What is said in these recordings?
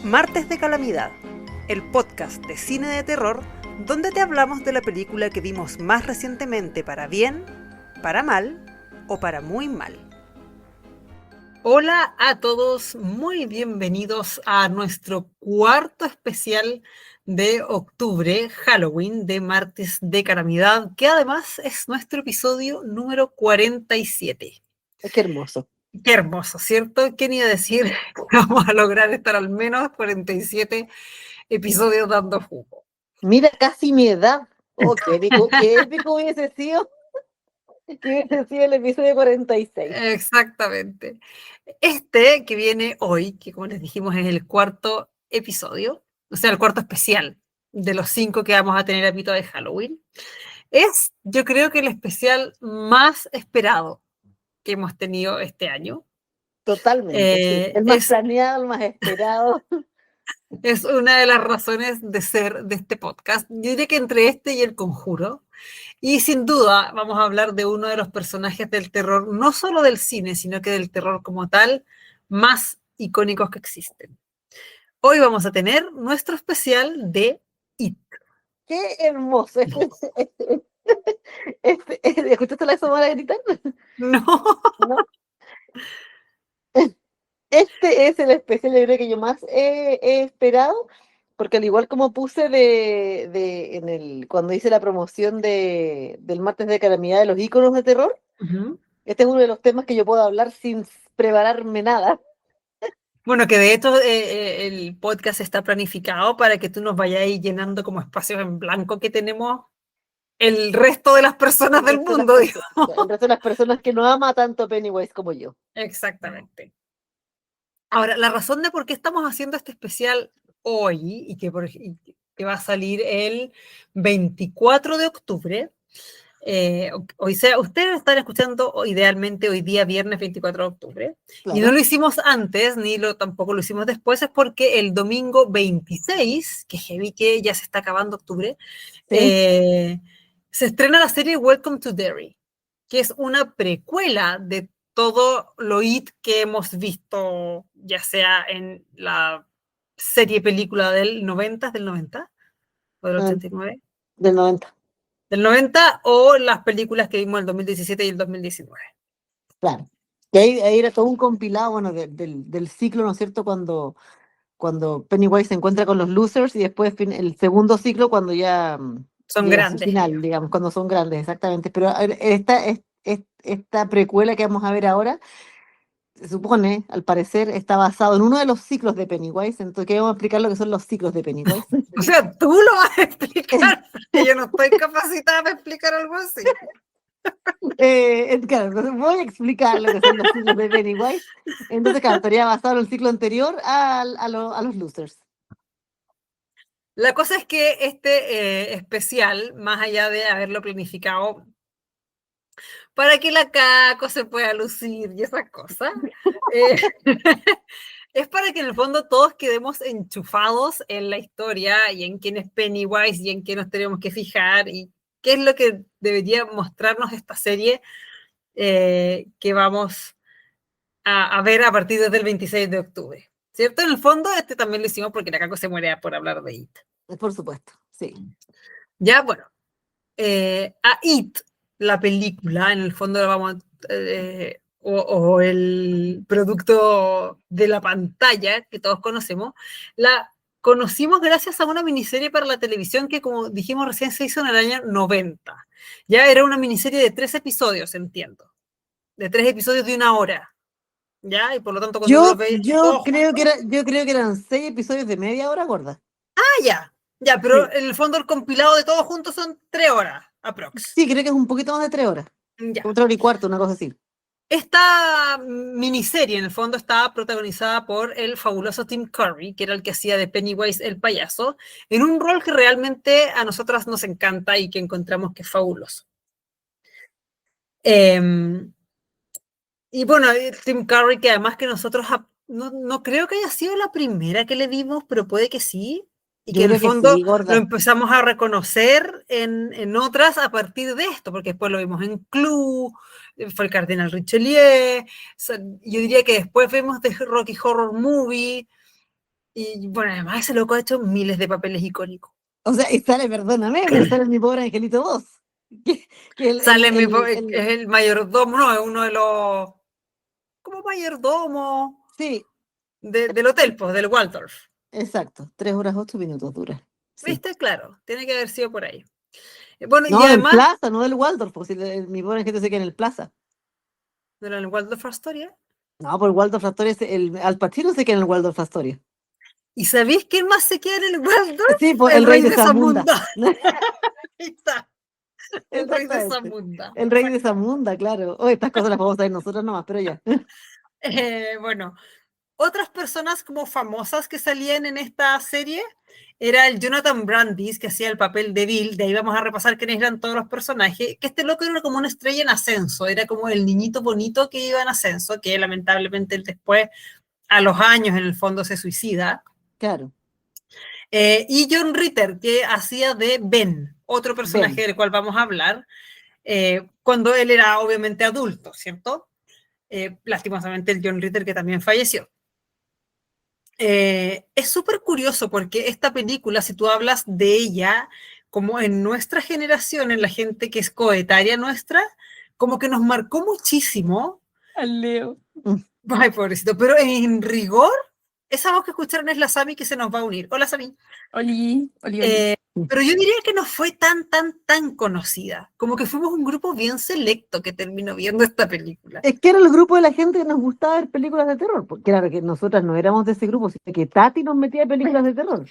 Martes de Calamidad, el podcast de cine de terror donde te hablamos de la película que vimos más recientemente para bien, para mal o para muy mal. Hola a todos, muy bienvenidos a nuestro cuarto especial de octubre, Halloween, de Martes de Calamidad, que además es nuestro episodio número 47. Qué hermoso. Qué hermoso, ¿cierto? ¿Quién iba a decir que vamos a lograr estar al menos 47 episodios dando jugo? Mira, casi mi edad. Oh, qué épico hubiese sido el episodio 46. Exactamente. Este que viene hoy, que como les dijimos es el cuarto episodio, o sea, el cuarto especial de los 5 que vamos a tener a pito de Halloween, es yo creo que el especial más esperado que hemos tenido este año. Totalmente, sí. El más Es planeado, el más esperado. Es una de las razones de ser de este podcast. Yo diría que entre este y El Conjuro. Y sin duda vamos a hablar de uno de los personajes del terror, no solo del cine, sino que del terror como tal, más icónicos que existen. Hoy vamos a tener nuestro especial de It. Qué hermoso. ¿Escuchaste la Somara gritar? No. ¿No? Este es el especial, yo creo que yo más he esperado, porque al igual como puse cuando hice la promoción del Martes de Calamidad de los íconos de terror, este es uno de los temas que yo puedo hablar sin prepararme nada. Bueno, que de hecho el podcast está planificado para que tú nos vayas llenando como espacios en blanco que tenemos el resto de las personas del mundo, digamos. El resto de las personas que no ama tanto Pennywise como yo. Exactamente. Ahora, la razón de por qué estamos haciendo este especial hoy y que va a salir el 24 de octubre, ustedes están escuchando idealmente hoy día, viernes 24 de octubre, Claro. y no lo hicimos antes, tampoco lo hicimos después, es porque el domingo 26, que heavy que ya se está acabando octubre, ¿Sí? Se estrena la serie Welcome to Derry, que es una precuela de todo lo IT que hemos visto, ya sea en la serie película del 90 o del 89, del 90. del 90 o las películas que vimos en el 2017 y el 2019. Claro. Y ahí era todo un compilado, bueno, del ciclo, ¿no es cierto? Cuando Pennywise se encuentra con los losers y después el segundo ciclo cuando ya Son llega a su grandes final, ellos. digamos, cuando son grandes, exactamente. Pero esta precuela que vamos a ver ahora, se supone, al parecer, está basado en uno de los ciclos de Pennywise. Entonces, ¿qué vamos a explicar lo que son los ciclos de Pennywise? O sea, tú lo vas a explicar, porque yo no estoy capacitada para explicar algo así. Claro, entonces voy a explicar lo que son los ciclos de Pennywise. Entonces, claro, estaría basado en el ciclo anterior a los losers. La cosa es que este especial, más allá de haberlo planificado para que la Caco se pueda lucir y esas cosas, es para que en el fondo todos quedemos enchufados en la historia y en quién es Pennywise y en qué nos tenemos que fijar y qué es lo que debería mostrarnos esta serie que vamos a ver a partir del 26 de octubre. ¿Cierto? En el fondo, este también lo hicimos porque la Caco se muere por hablar de It. Por supuesto, sí. Ya, bueno, a It, la película, en el fondo vamos o el producto de la pantalla que todos conocemos, la conocimos gracias a una miniserie para la televisión que, como dijimos recién, se hizo en el año 90. Ya era una miniserie de 3 episodios, entiendo. De 3 episodios de 1 hora. ¿Ya? Y por lo tanto, cuando tú los veis todos juntos... Yo creo que eran 6 episodios de media hora, gorda. Ah, ya. Ya, pero Sí. en el fondo el compilado de todos juntos son 3 horas, aprox. Sí, creo que es un poquito más de 3 horas. Ya. 4 horas y cuarto, una cosa así. Esta miniserie, en el fondo, estaba protagonizada por el fabuloso Tim Curry, que era el que hacía de Pennywise el payaso, en un rol que realmente a nosotras nos encanta y que encontramos que es fabuloso. Y bueno, Tim Curry, que además que nosotros, no creo que haya sido la primera que le vimos, pero puede que sí, y Yo que en el creo que fondo sí, gorda. lo empezamos a reconocer en otras a partir de esto, porque después lo vimos en Clue, fue el Cardenal Richelieu, yo diría que después vemos The Rocky Horror Movie, Y bueno, además ese loco ha hecho miles de papeles icónicos. O sea, y sale, perdóname, pero sale mi pobre angelito 2. Que Sale es el mayordomo, no, es uno de los, como mayordomo sí, del hotel, pues, del Waldorf. exacto. 3 horas 8 minutos dura. Sí. ¿Viste? Claro, tiene que haber sido por ahí. Bueno, y No, del además, Plaza, no del Waldorf, porque si mi pobre angelito se queda en el Plaza. ¿no era el Waldorf Astoria? No, por el Waldorf Astoria, Al Pacino se queda en el Waldorf Astoria. ¿Y sabéis quién más se queda en el Waldorf? Sí, pues El el rey rey de de Zamunda. Zamunda. Ahí está, el rey de Exactamente. Zamunda. El rey de Zamunda, claro. Oh, estas cosas las podemos saber nosotros nomás, pero ya. Bueno, otras personas como famosas que salían en esta serie era el Jonathan Brandis, que hacía el papel de Bill. De ahí vamos a repasar quiénes eran todos los personajes. Que este loco era como una estrella en ascenso, era como el niñito bonito que iba en ascenso, que lamentablemente después, a los años, en el fondo se suicida. Claro, Y John Ritter, que hacía de Ben, otro personaje ven. del cual vamos a hablar, cuando él era obviamente adulto, ¿cierto? Lastimosamente el John Ritter que también falleció. Es súper curioso porque esta película, si tú hablas de ella, como en nuestra generación, en la gente que es coetaria nuestra, como que nos marcó muchísimo. Al Leo. Mm. Ay, pobrecito, pero en rigor, esa voz que escucharon es la Sami que se nos va a unir. Hola, Sami. Oli, oli, oli. Pero yo diría que no fue tan conocida. Como que fuimos un grupo bien selecto que terminó viendo esta película. Es que era el grupo de la gente que nos gustaba ver películas de terror, porque claro que nosotras no éramos de ese grupo, sino que Tati nos metía películas de terror.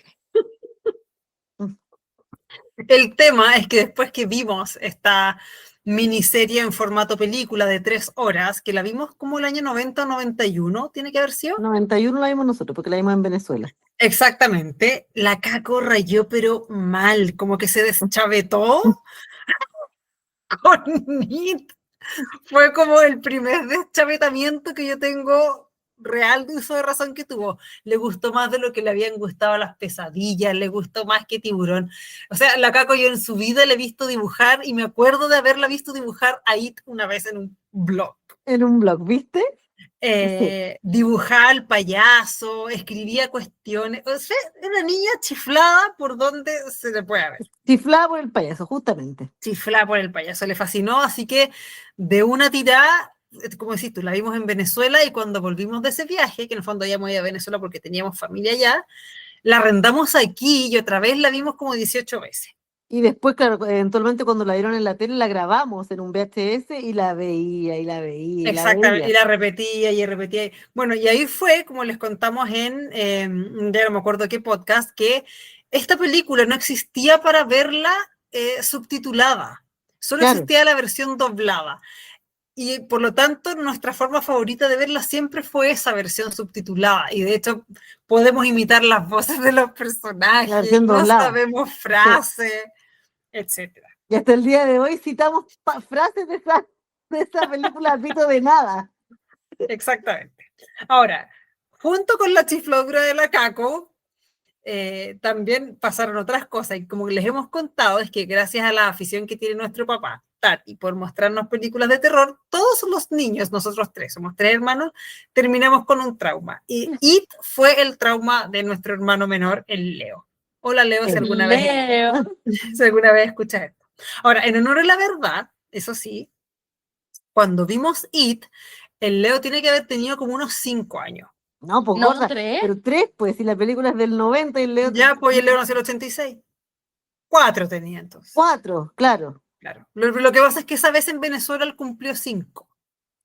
El tema es que después que vimos esta miniserie en formato película de 3 horas, que la vimos como el año 90 o 91, tiene que haber sido. 91 la vimos nosotros, porque la vimos en Venezuela. Exactamente, la Caco rayó pero mal, como que se deschavetó con Nit. Fue como el primer deschavetamiento que yo tengo real de uso de razón que tuvo. Le gustó más de lo que le habían gustado las pesadillas, le gustó más que Tiburón. O sea, la Caco yo en su vida le he visto dibujar y me acuerdo de haberla visto dibujar a It una vez en un blog. En un blog, ¿viste? Sí. Dibujaba al payaso, escribía cuestiones. O sea, una niña chiflada por donde se le puede ver. Chiflaba por el payaso, justamente. Chiflada por el payaso, le fascinó, así que de una tirada, como decís tú, la vimos en Venezuela y cuando volvimos de ese viaje, que en el fondo ya me iba a Venezuela porque teníamos familia allá, la arrendamos aquí y otra vez la vimos como 18 veces. Y después, claro, eventualmente cuando la dieron en la tele, la grabamos en un VHS y la veía, y la veía, y la Exactamente, veía. y la repetía y repetía. Bueno, y ahí fue, como les contamos ya no me acuerdo qué podcast, que esta película no existía para verla subtitulada, solo Claro, existía la versión doblada. Y por lo tanto, nuestra forma favorita de verla siempre fue esa versión subtitulada. Y de hecho, podemos imitar las voces de los la personajes, versión no doblada. sabemos Sí. frases, etcétera. Y hasta el día de hoy citamos frases de esa película a pito de nada. Exactamente. Ahora, junto con la chifladura de la Caco, también pasaron otras cosas. Y como les hemos contado, es que gracias a la afición que tiene nuestro papá, Tati, por mostrarnos películas de terror, todos los niños, nosotros tres, somos 3 hermanos, terminamos con un trauma. Y It fue el trauma de nuestro hermano menor, el Leo. Hola, Leo, si alguna Leo. si alguna vez escuchas esto. Ahora, en honor a la verdad, eso sí, cuando vimos It, el Leo tiene que haber tenido como unos 5 años. No, pues No, gorda. 3. Pero 3, pues, si la película es del 90 y Leo. Ya, pues el Leo nació en el 86. 4 tenía entonces. 4, claro, Claro. Lo que pasa es que esa vez en Venezuela él cumplió 5.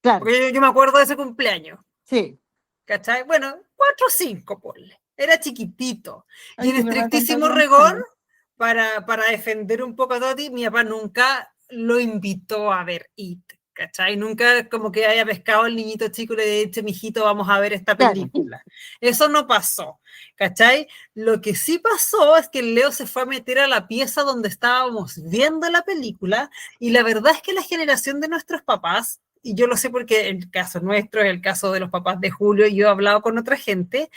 claro. Porque yo me acuerdo de ese cumpleaños. Sí. ¿Cachai? Bueno, 4 o 5, ponle. Era chiquitito. Ay, Y en que me va a estrictísimo contar rigor, para defender un poco a Toti, mi papá nunca lo invitó a ver It. ¿Cachai? Nunca como que haya pescado al niñito chico y le haya dicho, mijito, vamos a ver esta Claro. película. Eso no pasó, ¿cachai? Lo que sí pasó es que el Leo se fue a meter a la pieza donde estábamos viendo la película y la verdad es que la generación de nuestros papás, y yo lo sé porque el caso nuestro es el caso de los papás de Julio, y yo he hablado con otra gente,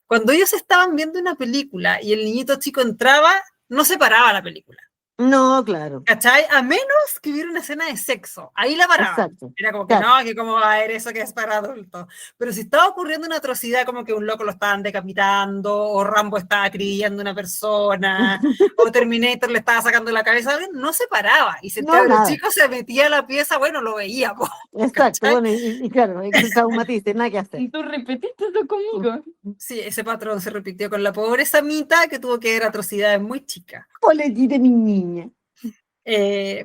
cuando ellos estaban viendo una película y el niñito chico entraba, no se paraba la película. No, claro. ¿Cachai? A menos que hubiera una escena de sexo. Ahí la paraban. Exacto. Era como que Claro. no, que cómo va a haber eso que es para adultos. Pero si estaba ocurriendo una atrocidad, como que un loco lo estaban decapitando, o Rambo estaba acribillando a una persona, o Terminator le estaba sacando la cabeza a alguien, no se paraba. Y si el No, cabro nada. chico se metía a la pieza, bueno, lo veía. Po, Exacto. ¿cachai? Bueno, y claro, hay que se traumatice, nada que hacer. Tú repetiste eso conmigo. Sí, ese patrón se repitió con la pobre Samita, que tuvo que ver atrocidades muy chicas. Poletita mi niña.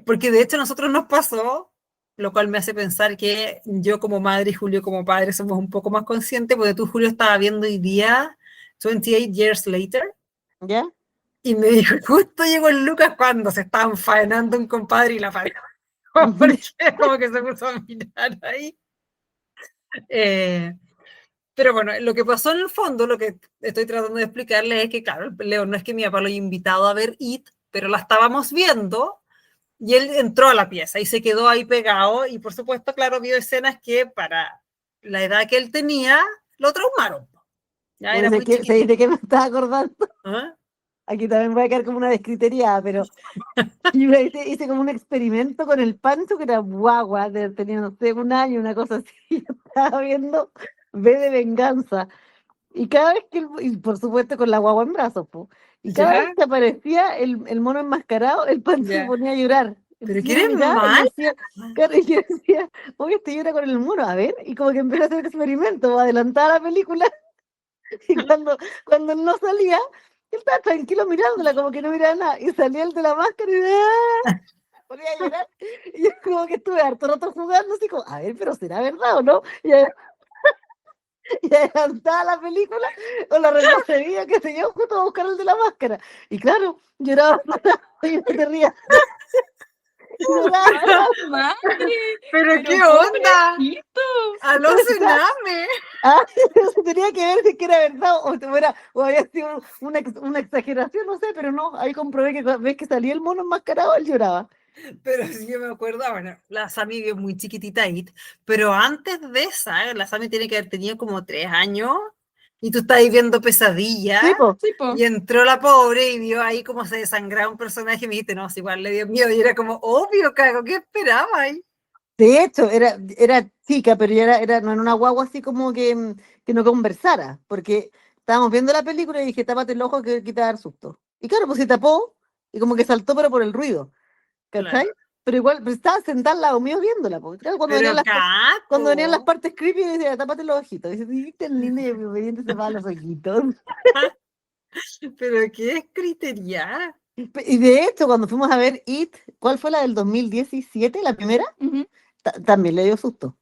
Porque de hecho a nosotros nos pasó, lo cual me hace pensar que yo como madre y Julio como padre somos un poco más conscientes, porque tú, Julio, estaba viendo hoy día 28 Years Later, ¿Ya? y me dijo, justo llegó el Lucas cuando se estaban faenando un compadre y la pareja, porque como que se puso a mirar ahí. Pero bueno, lo que pasó en el fondo, lo que estoy tratando de explicarles es que, claro, Leo, no es que mi papá lo haya invitado a ver It, pero la estábamos viendo. Y él entró a la pieza y se quedó ahí pegado y por supuesto, claro, vio escenas que para la edad que él tenía lo traumaron. Ya era muy ¿Sabes de chiquitito. qué me estaba acordando? ¿Ah? Aquí también voy a quedar como una descritería, pero yo hice como un experimento con el Pancho, que era guagua, tenía, no sé, un año, una cosa así. Yo estaba viendo V de Venganza. Y cada vez que, y por supuesto con la guagua en brazos, po, y cada vez Ya, que aparecía el mono enmascarado, el Pancho se ya. ponía a llorar. Pero Entonces que yo lo eres miraba y mal. decía, claro, y yo decía, oye, este llora con el mono, a ver, y como que empecé a hacer el experimento, adelantaba la película, y cuando él no salía, él estaba tranquilo mirándola, como que no miraba nada, y salía el de la máscara y ponía a llorar, y yo como que estuve harto rato jugando, así como, a ver, pero ¿será verdad o no? Y adelantaba la película o la retrocedía, que se yo, justo a buscar el de la máscara. Y claro, lloraba, y no te rías, lloraba, ¡Ay, la madre! Pero qué ¡Pero onda. pobrecito! Aló, cename. se tenía que ver si es que era verdad o había sido una exageración, no sé, pero no, ahí comprobé que cada vez que salía el mono enmascarado, él lloraba. Pero sí yo me acuerdo, bueno, la Sami vio muy chiquitita It, pero antes de esa, la Sami tiene que haber tenido como 3 años y tú estás ahí viendo Pesadilla. Sí, po. Sí, po. Y entró la pobre y vio ahí cómo se desangraba un personaje y me dijiste, no, si igual le dio miedo. Y era como, obvio, cago, ¿qué esperaba ahí? De hecho, era chica, pero ya no era una guagua así como que no conversara, porque estábamos viendo la película y dije, tápate el ojo que te va a dar susto. Y claro, pues se tapó y como que saltó, pero por el ruido. ¿Cachai? Claro. Pero igual, pero estaba sentada al lado mío viéndola, porque claro, Pero cuando venían las caco. partes creepy, yo decía, tápate los ojitos. Y dice, "Sí, tan linda y obediente se va los ojitos". Pero qué es criteria. Y de hecho, cuando fuimos a ver It, ¿cuál fue la del 2017, la primera? Ujú. También le dio susto.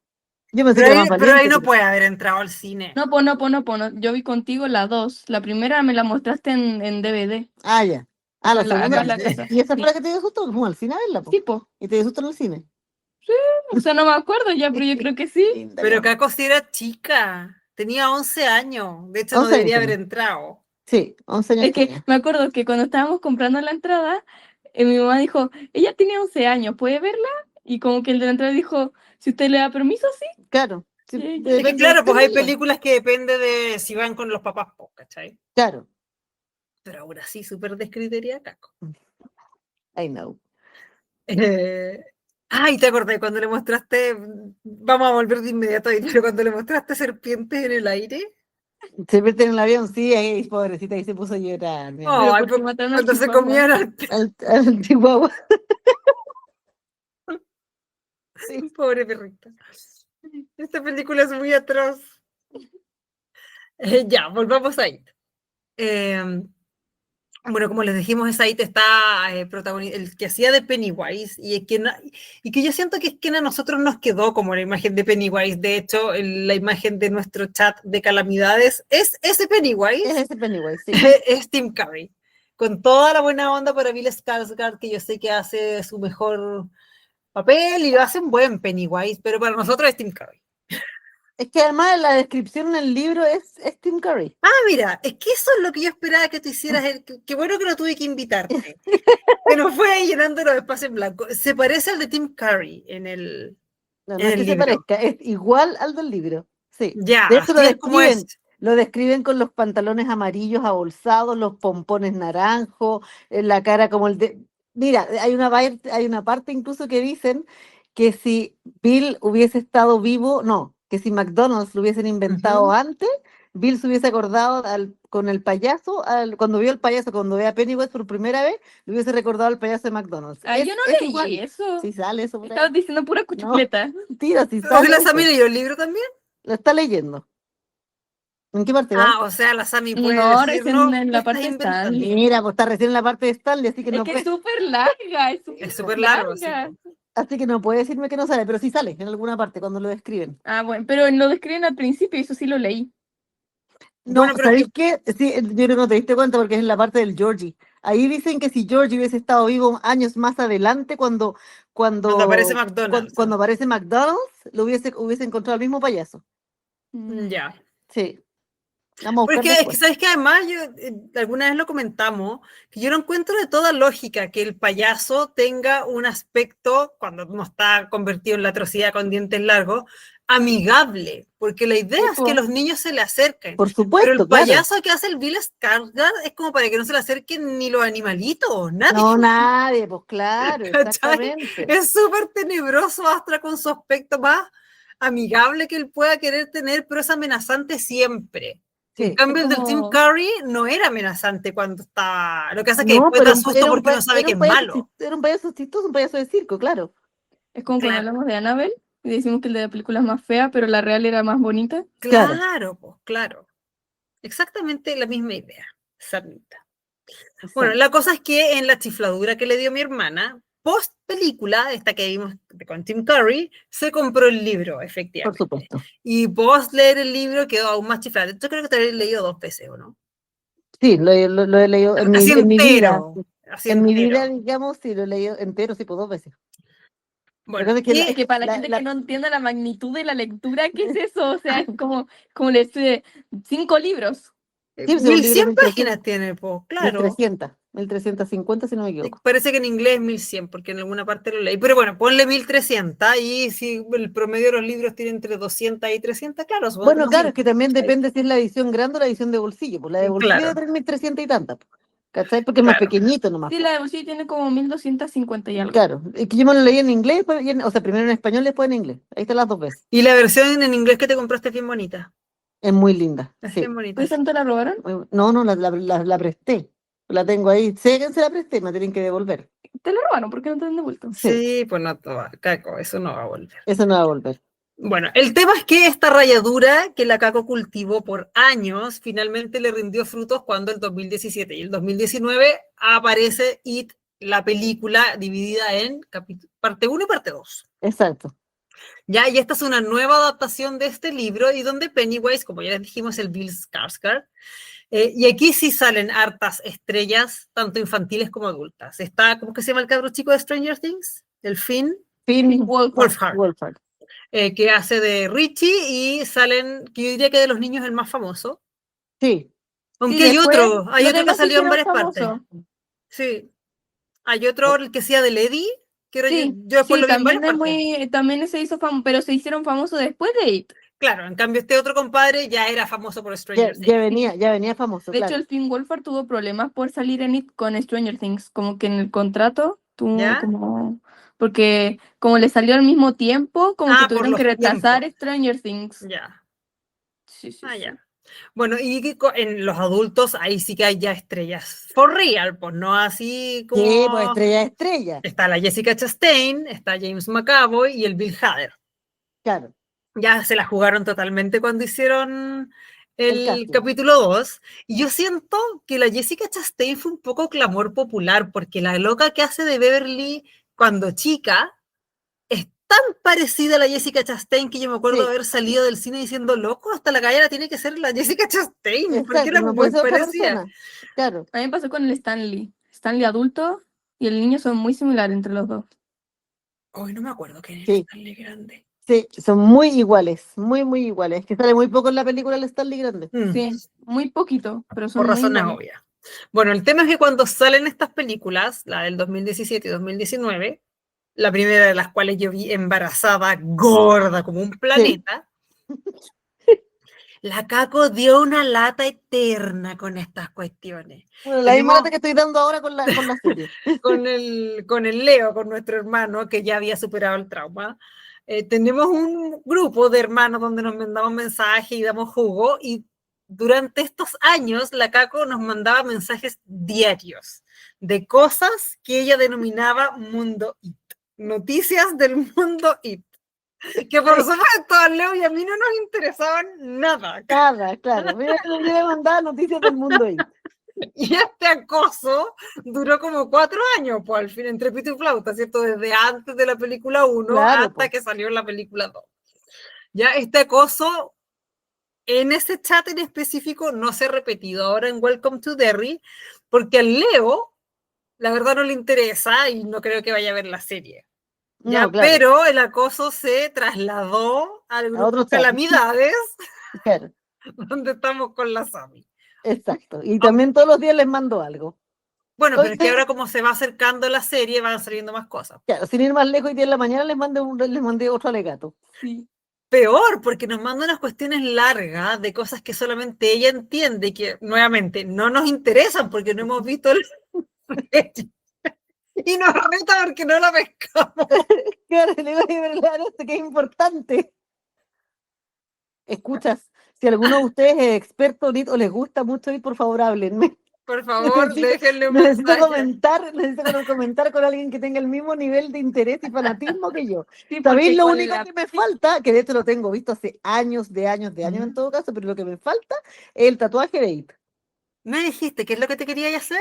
Yo pensé que era más Pero ahí valiente, no pero puede haber entrado al cine. No, pues no, pues no, pues no. Yo vi contigo la 2. La primera me la mostraste en DVD. ah, ya. Ah, la Acá segunda. en la casa. ¿Y esa fue Sí, la que te dio susto? Fuimos al cine a verla, po. sí, pues. Y te dio susto en el cine. O sea, no me acuerdo ya, pero yo creo que sí. Linda, mi Pero amor. Caco sí era chica. Tenía 11 años. De hecho, no 11 años debería haber tenía. entrado. Sí, 11 años Es que tenía. me acuerdo que cuando estábamos comprando la entrada, mi mamá dijo, ella tiene 11 años, ¿puede verla? Y como que el de la entrada dijo, si usted le da permiso, sí. Claro. Sí, Sí, ya. Es que depende, claro, pues depende hay de ella. películas que depende de si van con los papás, po, ¿cachai? Claro. Pero ahora sí, súper descriteria, Caco. I know. Ay, te acordé cuando le mostraste, vamos a volver de inmediato ahí, pero cuando le mostraste serpientes en el aire. Se mete en el avión, sí, ahí, pobrecita, ahí se puso a llorar, mi amor. Pero Ay, porque mataron al cuando se chihuahua. comían al Al chihuahua. Sí. pobre perrita. Esta película es muy atroz. Ya, volvamos ahí. Bueno, como les dijimos, esa IT está el que hacía de Pennywise y que yo siento que es quien a nosotros nos quedó como la imagen de Pennywise. De hecho, la imagen de nuestro chat de calamidades es ese Es Pennywise, ese Pennywise, sí. es Tim Curry. Con toda la buena onda para Bill Skarsgård, que yo sé que hace su mejor papel y lo hace un buen Pennywise, pero para nosotros es Tim Curry. Es que además la descripción en el libro es Tim Curry. Ah, mira, es que eso es lo que yo esperaba que tú hicieras. Qué bueno que no tuve que invitarte. Que nos fue ahí llenando los espacios en blanco. Se parece al de Tim Curry en el, No, no en es el que se libro. parezca, es igual al del libro. Sí. Ya, De hecho, así es como es. lo describen con los pantalones amarillos abolsados, los pompones naranjos, la cara como el de. Mira, hay una parte incluso que dicen que si Bill hubiese estado vivo, no, que si McDonald's lo hubiesen inventado Ujú. antes, Bill se hubiese acordado con el payaso, cuando vio al payaso, cuando ve a Pennywise por primera vez, le hubiese recordado al payaso de McDonald's. Ay, yo no Es leí igual. eso. Si sale eso por ahí. Estabas diciendo pura No, cuchufleta. tira, si ¿O sale la Sami eso. leyó el libro también? Lo está leyendo. ¿En qué parte va? Ah, o sea, la Sami puede No, decir, recién no, en ¿qué la estás parte de inventando? Stanley. Mira, pues está recién en la parte de Stanley, así que Es no que es puede, súper larga, es Es súper súper largo, sí. larga. así que no puede decirme que no sale, pero sí sale en alguna parte cuando lo describen. Ah, bueno, pero lo describen al principio, eso sí lo leí. No, Bueno, pero es ¿sabéis que, qué? Sí, yo creo que no te diste cuenta porque es en la parte del Georgie. Ahí dicen que si Georgie hubiese estado vivo años más adelante, cuando aparece McDonald's. cuando aparece McDonald's, hubiese encontrado al mismo payaso. Mm. Ya. Sí, vamos a Pero buscar es que después. sabes que además, alguna vez lo comentamos, que yo no encuentro de toda lógica que el payaso tenga un aspecto, cuando no está convertido en la atrocidad con dientes largos, amigable, porque la idea Sí, es que po. los niños se le acerquen. Por Pero el supuesto, claro. payaso que hace el Bill Skarsgård es como para que no se le acerquen ni los animalitos, nadie. No, nadie, pues claro, ¿Cachai? exactamente. Es súper tenebroso hasta con su aspecto más amigable que él pueda querer tener, pero es amenazante siempre. En Sí. Es cambio, el del Tim como, Curry no era amenazante cuando estaba. Lo que hace es que No, después da susto porque uno sabe que es malo. era un payaso chistoso, un payaso de circo, claro. es como cuando Claro, hablamos de Annabelle y decimos que el de la película es más fea, pero la real era más bonita. Claro, claro, pues, claro. Exactamente la misma idea. Sarnita. Bueno, exacto, la cosa es que en la chifladura que le dio mi hermana, post película, esta que vimos con Tim Curry, se compró el libro, por efectivamente. supuesto. Y post leer el libro quedó aún más chiflada. Yo creo que te lo he leído 2 veces, ¿o no? Sí, lo he leído Así en mi vida. entero, así En mi vida, entero. digamos, sí, lo he leído entero, sí, por 2 veces. La Bueno, cosa es que Es y que para la gente que no entienda la magnitud de la lectura, ¿qué es eso? O sea, es como leer 5 libros. sí, pues, es un libro 1100 de 1300, páginas tiene, pues, claro. 1300, 1350, si no me equivoco. Parece que en inglés es 1100, porque en alguna parte lo leí. Pero bueno, ponle 1300 y si el promedio de los libros tiene entre 200 y 300, claro, son Bueno, claro, es 200. que también depende si es la edición grande o la edición de bolsillo. Pues la de bolsillo de Claro, 3300 y tantas, pues, ¿cachai? Porque es más claro. pequeñito nomás, Sí, pues. la de bolsillo tiene como 1250 y algo. Claro, es que yo me lo leí en inglés, o sea, primero en español, después en inglés. Ahí están las 2 veces. Y la versión en inglés que te compraste es bien bonita. Es muy linda, Es bien sí. bonita, ¿Pues sí. esa no te la robaron? No, no, la presté. La tengo ahí. Sé que se la presté, me tienen que devolver. Te la robaron, ¿por qué no te han devuelto? Sí, Sí, pues no, Caco, eso no va a volver. eso no va a volver. Bueno, el tema es que esta rayadura que la Caco cultivó por años finalmente le rindió frutos cuando el 2017 y el 2019 aparece It, la película dividida en parte 1 y parte 2. Exacto. Ya, y esta es una nueva adaptación de este libro y donde Pennywise, como ya les dijimos, el Bill Skarsgård, y aquí sí salen hartas estrellas, tanto infantiles como adultas. Está, ¿cómo que se llama el cabro chico de Stranger Things? El Finn Finn Wolfhard. Wolfhard, Wolfhard. que hace de Richie y salen, que yo diría que de los niños el más famoso. Sí, Sí, Aunque después hay los otro que ha demás se salido en hicieron varias partes. famosos. Sí, hay otro el que sea de Lady, que Sí, yo después sí, lo vi en varias también es partes. muy, también se hizo famoso, pero se hicieron famosos después de It. Claro, en cambio este otro compadre ya era famoso por Stranger ya Things. Sí. ya venía famoso, De hecho, claro. el Finn Wolfhard tuvo problemas por salir en It con Stranger Things, como que en el contrato tuvo ¿Ya? como, porque como le salió al mismo tiempo, como que Ah, por tuvieron que los retrasar tiempos. Stranger Things. Ya. Sí, sí, Ah, ya. sí. Bueno, y en los adultos ahí sí que hay ya estrellas for real, pues no así Sí, pues como estrella, estrella. está la Jessica Chastain, está James McAvoy y el Bill Hader. Claro, Ya se la jugaron totalmente cuando hicieron el el casting. capítulo 2. Y yo siento que la Jessica Chastain fue un poco clamor popular, porque la loca que hace de Beverly cuando chica es tan parecida a la Jessica Chastain que yo me acuerdo de Sí, haber salido del cine diciendo, loco, hasta la gallera tiene que ser la Jessica Chastain, porque exacto, era no puede muy ser otra parecida. persona. Claro, A mí me pasó con el Stanley. Stanley adulto y el niño son muy similares entre los dos. Hoy no me acuerdo quién era sí, Stanley Grande. sí, son muy iguales, muy, muy iguales. Es que sale muy poco en la película el Stanley Grande. Sí, muy poquito, pero Por son muy razones iguales. obvias. Bueno, el tema es que cuando salen estas películas, la del 2017 y 2019, la primera de las cuales yo vi embarazada, gorda como un Sí, planeta, La Caco dio una lata eterna con estas cuestiones. Bueno, la misma Tenemos lata que estoy dando ahora con la serie. con el Leo, con nuestro hermano, que ya había superado el trauma. Tenemos un grupo de hermanos donde nos mandamos mensajes y damos jugo, y durante estos años la Caco nos mandaba mensajes diarios de cosas que ella denominaba mundo IT, noticias del mundo IT, que por supuesto a Leo y a mí no nos interesaban nada. Nada, claro. Mira, yo le mandaba noticias del mundo ahí. Y este acoso duró como 4 años, pues al fin, entre pito y flauta, ¿cierto? Desde antes de la película 1 Claro, hasta pues. que salió la película 2. Ya este acoso en ese chat en específico no se ha repetido ahora en Welcome to Derry, porque al Leo, la verdad, no le interesa y no creo que vaya a ver la serie. ¿Ya? No, claro. Pero el acoso se trasladó al A grupo otro chat. Calamidades, Claro, donde estamos con la Sami. exacto. Y también todos los días les mando algo. Bueno, Hoy pero es que ahora como se va acercando la serie, van saliendo más cosas. claro, sin ir más lejos, hoy día en la mañana les mandé otro alegato. Sí. Peor, porque nos manda unas cuestiones largas de cosas que solamente ella entiende y que, nuevamente, no nos interesan porque no hemos visto el... y nos reta porque no la pescamos. Claro, le digo, ¿verdad? Esto que es importante. Escuchas, si alguno de ustedes es experto en IT o les gusta mucho IT, por favor, háblenme. Por favor, déjenle un Necesito mensaje. comentar con alguien que tenga el mismo nivel de interés y fanatismo que yo. Sí, ¿Sabéis porque lo con único la- que me falta? Que de hecho lo tengo visto hace años en todo caso, pero lo que me falta es el tatuaje de IT. ¿Me dijiste qué es lo que te quería hacer?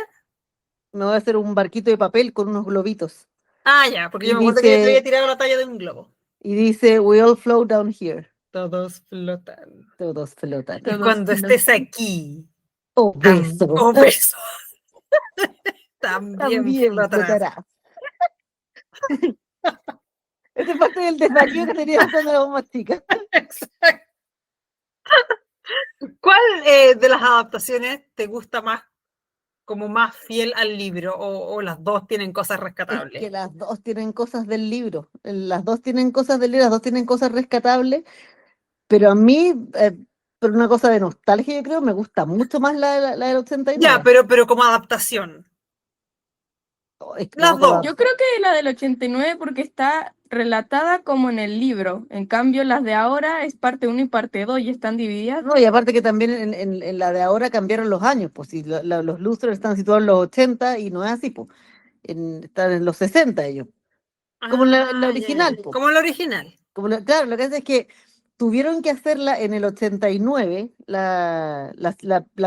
Me voy a hacer un barquito de papel con unos globitos. Ah, ya, porque yo Y me acuerdo que yo te había dice, tirado la talla de un globo. We all flow down here. Todos flotan. Todos flotan. Y Todos cuando flotan. estés aquí, Obeso. obeso, también También flotarás. flotarás. Este es parte del desvarío que teníamos cuando éramos más chicas. Exacto. ¿Cuál de las adaptaciones te gusta más, como más fiel al libro, o las dos tienen cosas Es rescatables? que las dos tienen cosas del libro. Las dos tienen cosas del libro, las dos tienen cosas rescatables. Pero a mí, por una cosa de nostalgia, yo creo, me gusta mucho más la del 89. Ya, pero como adaptación. Oh, es que Las no, como dos. Yo creo que la del 89 porque está relatada como en el libro. En cambio, las de ahora es parte 1 y parte 2 y están divididas. no, y aparte que también en la de ahora cambiaron los años, pues si los losers están situados en los 80 y no es así, pues están en los 60 ellos, como en la Ah, original, ya. pues. Como el original. Claro, lo que hace es que tuvieron que hacerla en el 89, la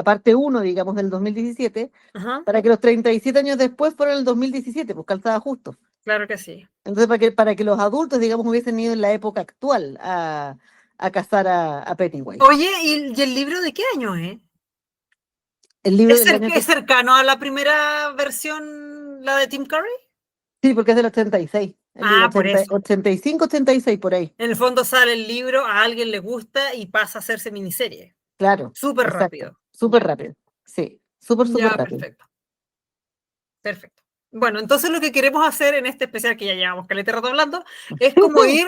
parte 1, digamos, del 2017, Ajá, para que los 37 años después fueran el 2017, pues calzaba justo. claro que sí. Entonces, para que los adultos, digamos, hubiesen ido en la época actual a cazar a Pennywise. Oye, ¿y el libro de qué año es? El libro del año ¿Es cercano a la primera versión, la de Tim Curry? Sí, porque es del 86. El libro Por eso. 85, 86, por ahí. En el fondo sale el libro, a alguien le gusta y pasa a hacerse miniserie. Claro. Súper exacto, rápido. Súper Ya. rápido. Sí, súper Ya, rápido. perfecto. Perfecto. Bueno, entonces lo que queremos hacer en este especial, que ya llevamos caleta de rato hablando, es como ir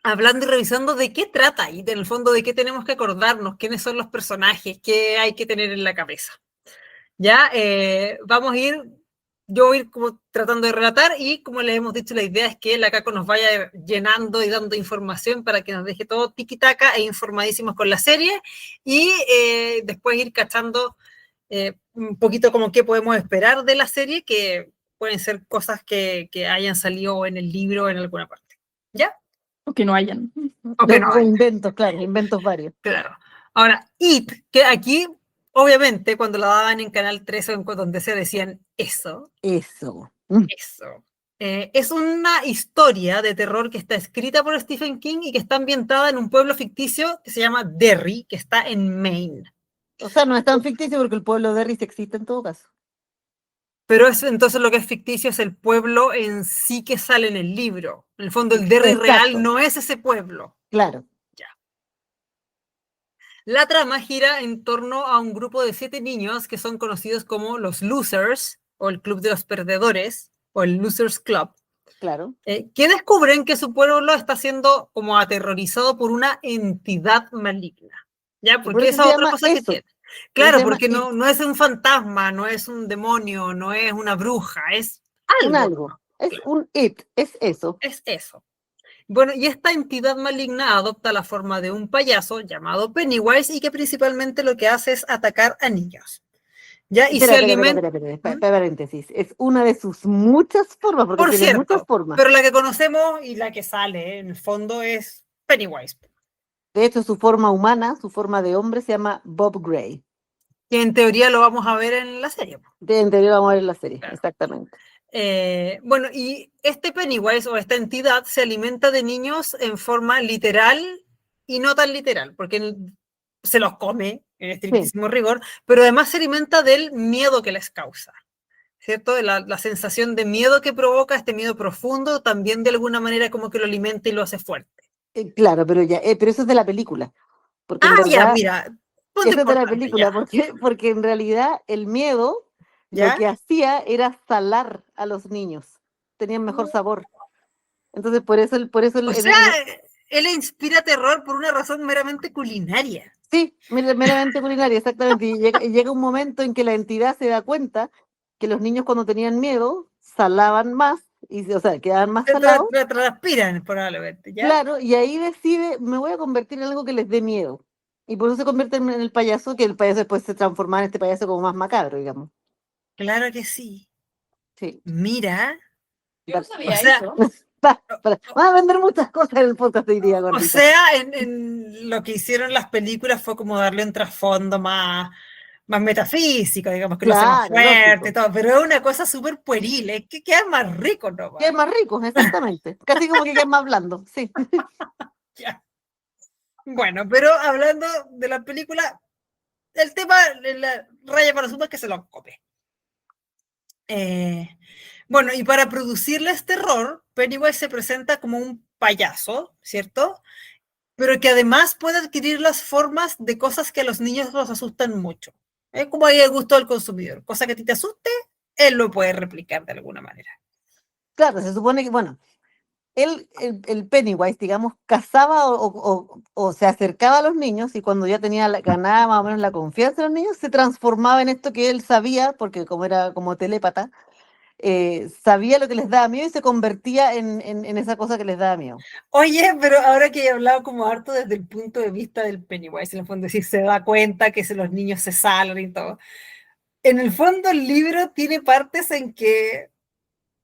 hablando y revisando de qué trata y en el fondo de qué tenemos que acordarnos, quiénes son los personajes, qué hay que tener en la cabeza. Ya, vamos a ir, yo voy a ir como tratando de relatar y como les hemos dicho, la idea es que la Caco nos vaya llenando y dando información para que nos deje todo tiki-taka e informadísimos con la serie y después ir cachando un poquito como qué podemos esperar de la serie, que pueden ser cosas que hayan salido en el libro o en alguna parte. ¿Ya? O que no hayan. O que no O haya. inventos, claro, inventos varios. Claro. Ahora, It, que aquí, obviamente, cuando la daban en Canal 13 o en donde se decían eso, Eso. eso. Es una historia de terror que está escrita por Stephen King y que está ambientada en un pueblo ficticio que se llama Derry, que está en Maine. O sea, no es tan ficticio porque el pueblo de Riz existe en todo caso. Pero entonces lo que es ficticio es el pueblo en sí que sale en el libro. En el fondo, el Derry real no es ese pueblo. Claro. Ya. La trama gira en torno a un grupo de 7 niños que son conocidos como los Losers, o el Club de los Perdedores, o el Losers Club, Claro. que descubren que su pueblo está siendo como aterrorizado por una entidad maligna. Ya, Y por porque eso esa se es otra llama cosa que eso. tiene. Por eso Claro, se llama porque It, no es un fantasma, no es un demonio, no es una bruja, es un algo algo. nomás. Es Claro, un It, es eso. es eso. Bueno, y esta entidad maligna adopta la forma de un payaso llamado Pennywise y que principalmente lo que hace es atacar a niños. ¿Ya? Y se alimenta. Paréntesis. Es una de sus muchas formas, porque Por tiene muchas cierto, formas. pero la que conocemos y la que sale en el fondo es Pennywise, De hecho, su forma humana, su forma de hombre, se llama Bob Gray. que en teoría lo vamos a ver en la serie. De anterior vamos a ver en la serie, Claro. exactamente. Bueno, y este Pennywise o esta entidad se alimenta de niños en forma literal y no tan literal, porque se los come en estrictísimo rigor, pero además se alimenta del miedo que les causa, ¿cierto? De la sensación de miedo que provoca, este miedo profundo, también de alguna manera como que lo alimenta y lo hace fuerte. Claro, pero eso es de la película, porque en Ya, verdad, mira, punto eso es de la importante, película, ya, porque en realidad el miedo lo ya. que hacía era salar a los niños, tenían mejor sabor. Entonces, por eso O sea, él inspira terror por una razón meramente culinaria. sí, meramente culinaria, exactamente. Y llega un momento en que la entidad se da cuenta que los niños cuando tenían miedo salaban más, o sea, quedaban más salados, Transpiran probablemente, ¿ya? claro, y ahí decide, me voy a convertir en algo que les dé miedo. Y por eso se convierte en el payaso, que el payaso después se transforma en este payaso como más macabro, digamos. Claro que sí. Sí. Mira, Yo no o sabía sea, eso. Vamos a vender muchas cosas en el podcast de hoy día, o gordita. sea, en lo que hicieron las películas fue como darle un trasfondo más metafísico, digamos, que lo hace más Claro, fuerte y lógico. todo, pero es una cosa súper pueril, es que queda más rico Que es nomás. más rico, exactamente. Casi como que es más blando, sí. Ya. Bueno, pero hablando de la película, el tema, la raya para suma es que se lo come. Bueno, y para producirles terror, Pennywise se presenta como un payaso, ¿cierto? Pero que además puede adquirir las formas de cosas que a los niños los asustan mucho. Es como ahí el gusto del consumidor. Cosa que a ti te asuste, él lo puede replicar de alguna manera. Claro, se supone que, bueno, el Pennywise, digamos, cazaba o se acercaba a los niños y cuando ya ganaba más o menos la confianza de los niños, se transformaba en esto que él sabía, porque como era como telépata, sabía lo que les daba miedo y se convertía en esa cosa que les daba miedo. Oye, pero ahora que he hablado como harto desde el punto de vista del Pennywise, en el fondo decir, se da cuenta que los niños se salen y todo. En el fondo el libro tiene partes en que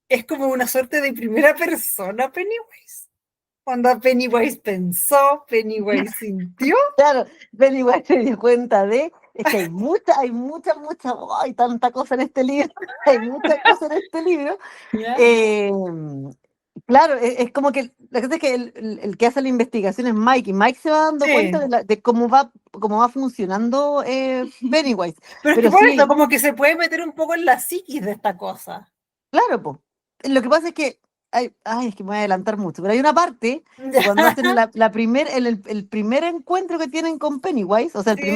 es como una suerte de primera persona Pennywise. Cuando Pennywise pensó, Pennywise sintió. Claro, Pennywise se dio cuenta es que hay tanta cosa en este libro, hay muchas cosas en este libro. ¿Ya? Eh, claro, es como que la cosa es que el que hace la investigación es Mike, y Mike se va dando cuenta Sí. de cómo va funcionando Pennywise. Pero es que Pero por eso, sí, como que se puede meter un poco en la psiquis de esta cosa. claro, po. Lo que pasa es que es que me voy a adelantar mucho, pero hay una parte que ¿Ya? cuando hacen el primer encuentro que tienen con Pennywise, o sea, Sí,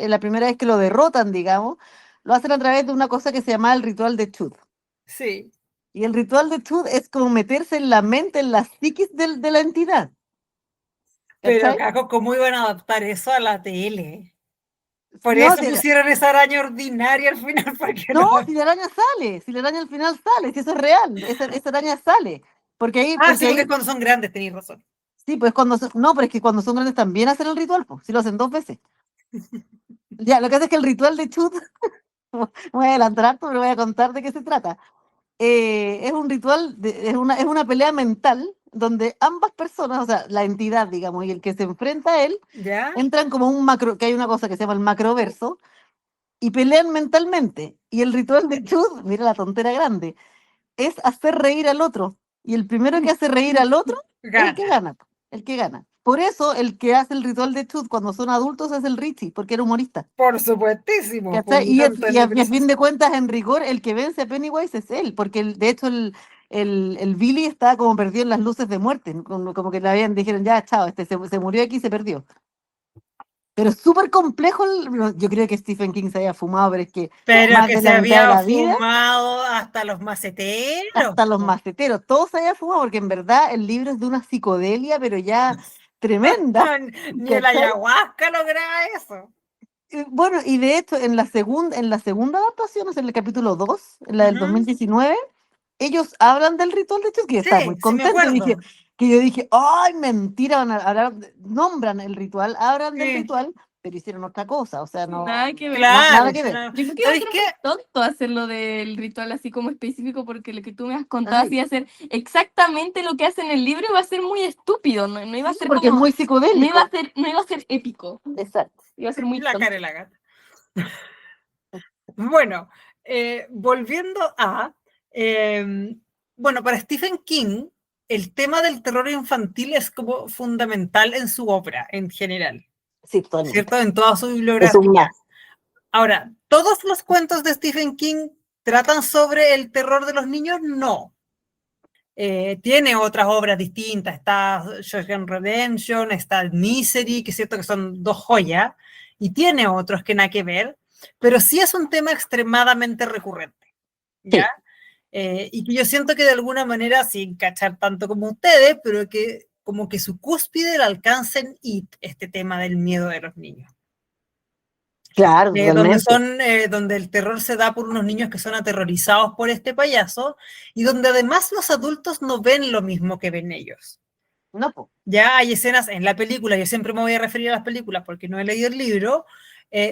la primera vez que lo derrotan, digamos, lo hacen a través de una cosa que se llama el ritual de Truth. sí. Y el ritual de Truth es como meterse en la mente, en la psiquis de la entidad. Pero, ¿Cachai? Caco, ¿cómo iban a adaptar eso a la tele? Por No, eso pusieron esa araña ordinaria al final, porque no, no. si la araña sale, si la araña al final sale, si eso es real, esa araña sale. Porque ahí, Ah, sí, porque porque es ahí, cuando son grandes, tenéis razón. sí, pues no, pero es que cuando son grandes también hacen el ritual, pues, si lo hacen 2 veces. Ya, lo que hace es que el ritual de Chut, voy a adelantar harto, pero voy a contar de qué se trata. Es un ritual, es una pelea mental donde ambas personas, o sea, la entidad, digamos, y el que se enfrenta a él, ¿Ya? entran como un macro, que hay una cosa que se llama el macroverso, y pelean mentalmente. Y el ritual de Chut, mira la tontera grande, es hacer reír al otro. Y el primero que hace reír al otro es el que Gana. gana, el que gana. Por eso el que hace el ritual de Chut cuando son adultos es el Richie, porque era humorista. Por supuestísimo, por ¿Cachai? un tanto de Y a fin de improvisación. cuentas, en rigor, el que vence a Pennywise es él, porque de hecho el Billy estaba como perdido en las luces de muerte, como que le habían dijeron, ya, chao, se murió aquí y se perdió. Pero es súper complejo, yo creo que Stephen King se haya fumado, pero es que Pero más que de se la mitad de había la vida, fumado hasta los maceteros. hasta los maceteros, todos se habían fumado, porque en verdad el libro es de una psicodelia, pero ya tremenda. Ni el ¿cachai? ayahuasca lograba eso. Bueno, y de hecho, en la segunda adaptación, o sea, en el capítulo 2, en la del Ujú. 2019, ellos hablan del ritual de hecho, que yo estaba muy Sí, sí me contenta. acuerdo. Yo dije, ¡ay, mentira! Van a hablar, nombran el ritual, hablan del Sí, ritual, pero hicieron otra cosa, o sea, Nada que ver. nada claro. que ver. Yo creo que iba a ¿Sabéis ser qué? muy tonto hacerlo del ritual así como específico, porque lo que tú me has contado Ay, así iba a ser exactamente lo que hace en el libro, iba a ser muy estúpido, no iba a sí, ser porque es como, muy psicodélico. no iba a ser épico, Exacto. iba a ser muy La tonto. cara de la gata. Bueno, volviendo a, bueno, para Stephen King, el tema del terror infantil es como fundamental en su obra en general, Sí, totalmente. ¿cierto? En toda su Es un bibliografía. más. Ahora, ¿todos los cuentos de Stephen King tratan sobre el terror de los niños? No. Tiene otras obras distintas, está Shawshank Redemption, está Misery, que es cierto que son dos joyas, y tiene otros que nada que ver, pero sí es un tema extremadamente recurrente, ¿ya? Sí, Y que yo siento que de alguna manera, sin cachar tanto como ustedes, pero que como que su cúspide la alcanza en It, este tema del miedo de los niños. claro, Donde totalmente. donde el terror se da por unos niños que son aterrorizados por este payaso y donde además los adultos no ven lo mismo que ven ellos. No, po. Ya hay escenas en la película, yo siempre me voy a referir a las películas porque no he leído el libro,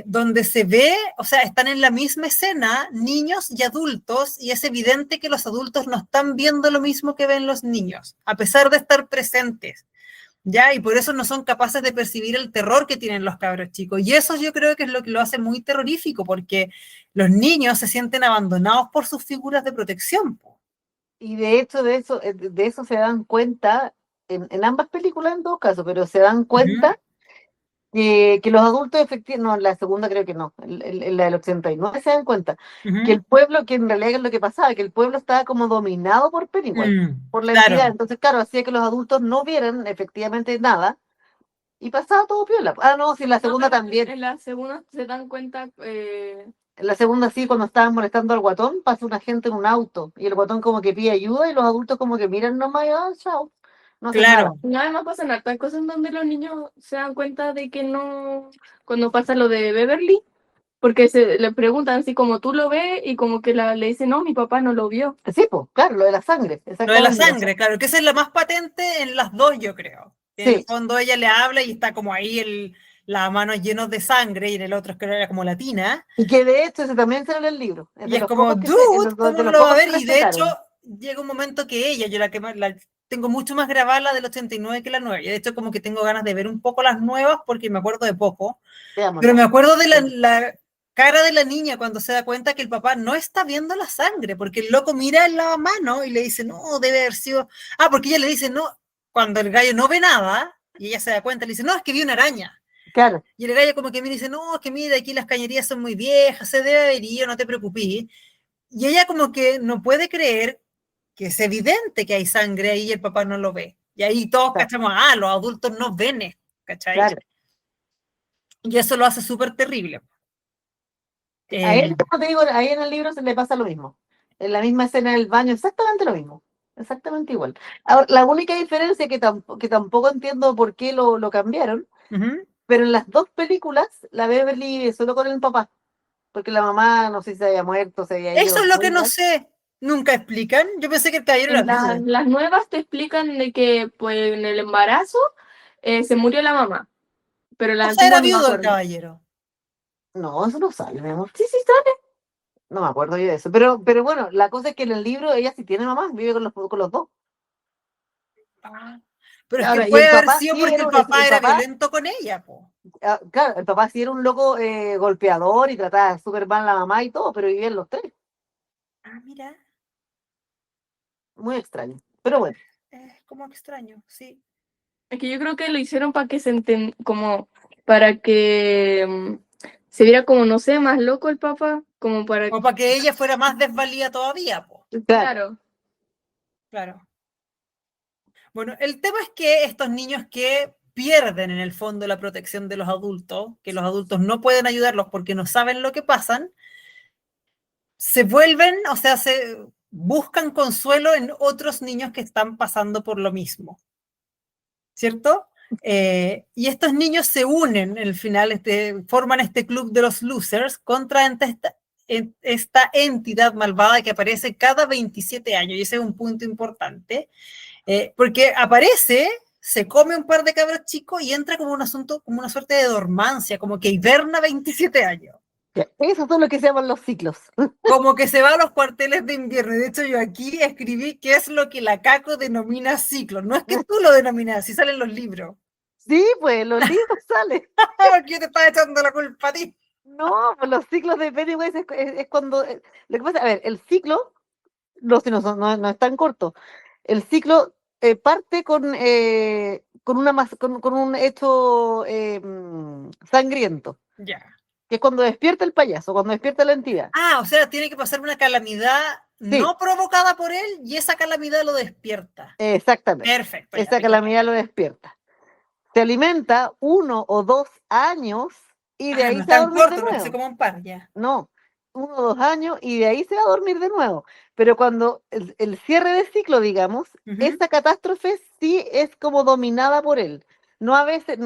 donde se ve, o sea, están en la misma escena niños y adultos y es evidente que los adultos no están viendo lo mismo que ven los niños, a pesar de estar presentes. ¿Ya? Y por eso no son capaces de percibir el terror que tienen los cabros chicos. Y eso yo creo que es lo que lo hace muy terrorífico, porque los niños se sienten abandonados por sus figuras de protección. Y de hecho, de eso se dan cuenta en ambas películas, en dos casos, pero se dan Uh -huh, cuenta que los adultos efectivamente, no, en la segunda creo que no, en la del 89 se dan cuenta uh que -huh. el pueblo, que en realidad es lo que pasaba, que el pueblo estaba como dominado por Pennywise, por la entidad. Claro, Entonces, claro, hacía que los adultos no vieran efectivamente nada y pasaba todo piola. Ah, no, sí, en la No, segunda pero también. en la segunda se dan cuenta, En la segunda sí, cuando estaban molestando al guatón, pasa una gente en un auto y el guatón como que pide ayuda y los adultos como que miran nomás y chao, no hacen nada. claro. nada más pasan hartas cosas en donde los niños se dan cuenta de que no, cuando pasa lo de Beverly, porque se le preguntan así como tú lo ves y como que le dice no, mi papá no lo vio. Sí, pues, claro, lo de la sangre, Lo de la exactamente. sangre, claro, que esa es la más patente en las dos, yo creo. En el Sí, fondo ella le habla y está como ahí la mano llena de sangre y en el otro es que era como latina. y que de hecho ese también sale en el libro. Es Y de es los como, pocos dude, ¿cómo de no los lo va a pocos que ver? Y de hecho, respetaron. llega un momento que ella, yo la tengo mucho más grabada la del 89 que la nueva. Y de hecho, como que tengo ganas de ver un poco las nuevas porque me acuerdo de poco. Pero me Veámosla. acuerdo de la cara de la niña cuando se da cuenta que el papá no está viendo la sangre, porque el loco mira en la mano y le dice, no, debe haber sido. Ah, porque ella le dice, no, cuando el gallo no ve nada, y ella se da cuenta, le dice, no, es que vi una araña. Claro, Y el gallo como que me dice, no, es que mira, aquí las cañerías son muy viejas, se debe haber ido, no te preocupes. Y ella como que no puede creer que es evidente que hay sangre ahí y el papá no lo ve. Y ahí todos claro, cachamos, los adultos no ven esto, ¿cachai? claro. Y eso lo hace súper terrible. A Eh, él, como te digo, ahí en el libro se le pasa lo mismo. En la misma escena del baño, exactamente lo mismo. Exactamente igual. Ahora, la única diferencia que tampoco entiendo por qué lo cambiaron, uh -huh. pero en las dos películas la Beverly vive solo con el papá, porque la mamá no sé si se había muerto, se había Eso ido. es lo que no sé, nunca explican. Yo pensé que el caballero era En viudo. las nuevas te explican de que pues en el embarazo se murió la mamá, pero la O sea, era antigua no me viudo el acuerdo. caballero. No, eso no sale, mi amor. Sí, sí, sale. No me acuerdo yo de eso. Pero bueno, la cosa es que en el libro ella sí tiene mamá, vive con los dos. Ah, pero es que Ahora, Y puede el haber papá sido sí porque era, el papá el era papá, violento con ella, po. claro, el papá sí era un loco golpeador y trataba súper mal a la mamá y todo, pero vivían los tres. Ah, mira, Muy extraño. Pero bueno, es como extraño, sí. es que yo creo que lo hicieron para que como para que se viera como, no sé, más loco el papá, como para, O para que ella fuera más desvalida todavía, po. claro, claro. Claro. Bueno, el tema es que estos niños que pierden en el fondo la protección de los adultos, que los adultos no pueden ayudarlos porque no saben lo que pasan, se vuelven, o sea, se buscan consuelo en otros niños que están pasando por lo mismo, ¿cierto? Y estos niños se unen, al final, forman este club de los losers contra esta entidad malvada que aparece cada 27 años, y ese es un punto importante, porque aparece, se come un par de cabros chicos y entra como un asunto, como una suerte de dormancia, como que hiberna 27 años. Esos son lo que se llaman los ciclos. Como que se va a los cuarteles de invierno. De hecho, yo aquí escribí qué es lo que la Caco denomina ciclos. No es que tú lo denominas, si salen los libros. Sí, pues los libros salen. ¿Por qué te estás echando la culpa a ti? No, pues los ciclos de Pennywise es cuando... lo que pasa, a ver, el ciclo, no, si no es tan corto. El ciclo parte con con un hecho sangriento, Ya. que es cuando despierta el payaso, cuando despierta la entidad. Ah, o sea, tiene que pasar una calamidad Sí, no provocada por él y esa calamidad lo despierta. exactamente. Perfecto. Ya, Esa me calamidad lo despierta. Se alimenta 1 o 2 años y de quedo. Ah, ahí no es se va a tan dormir de corto porque se nuevo. come un par, ya. No, 1 o 2 años y de ahí se va a dormir de nuevo. Pero cuando el cierre de ciclo, digamos, esa catástrofe sí es como dominada por él. No a veces,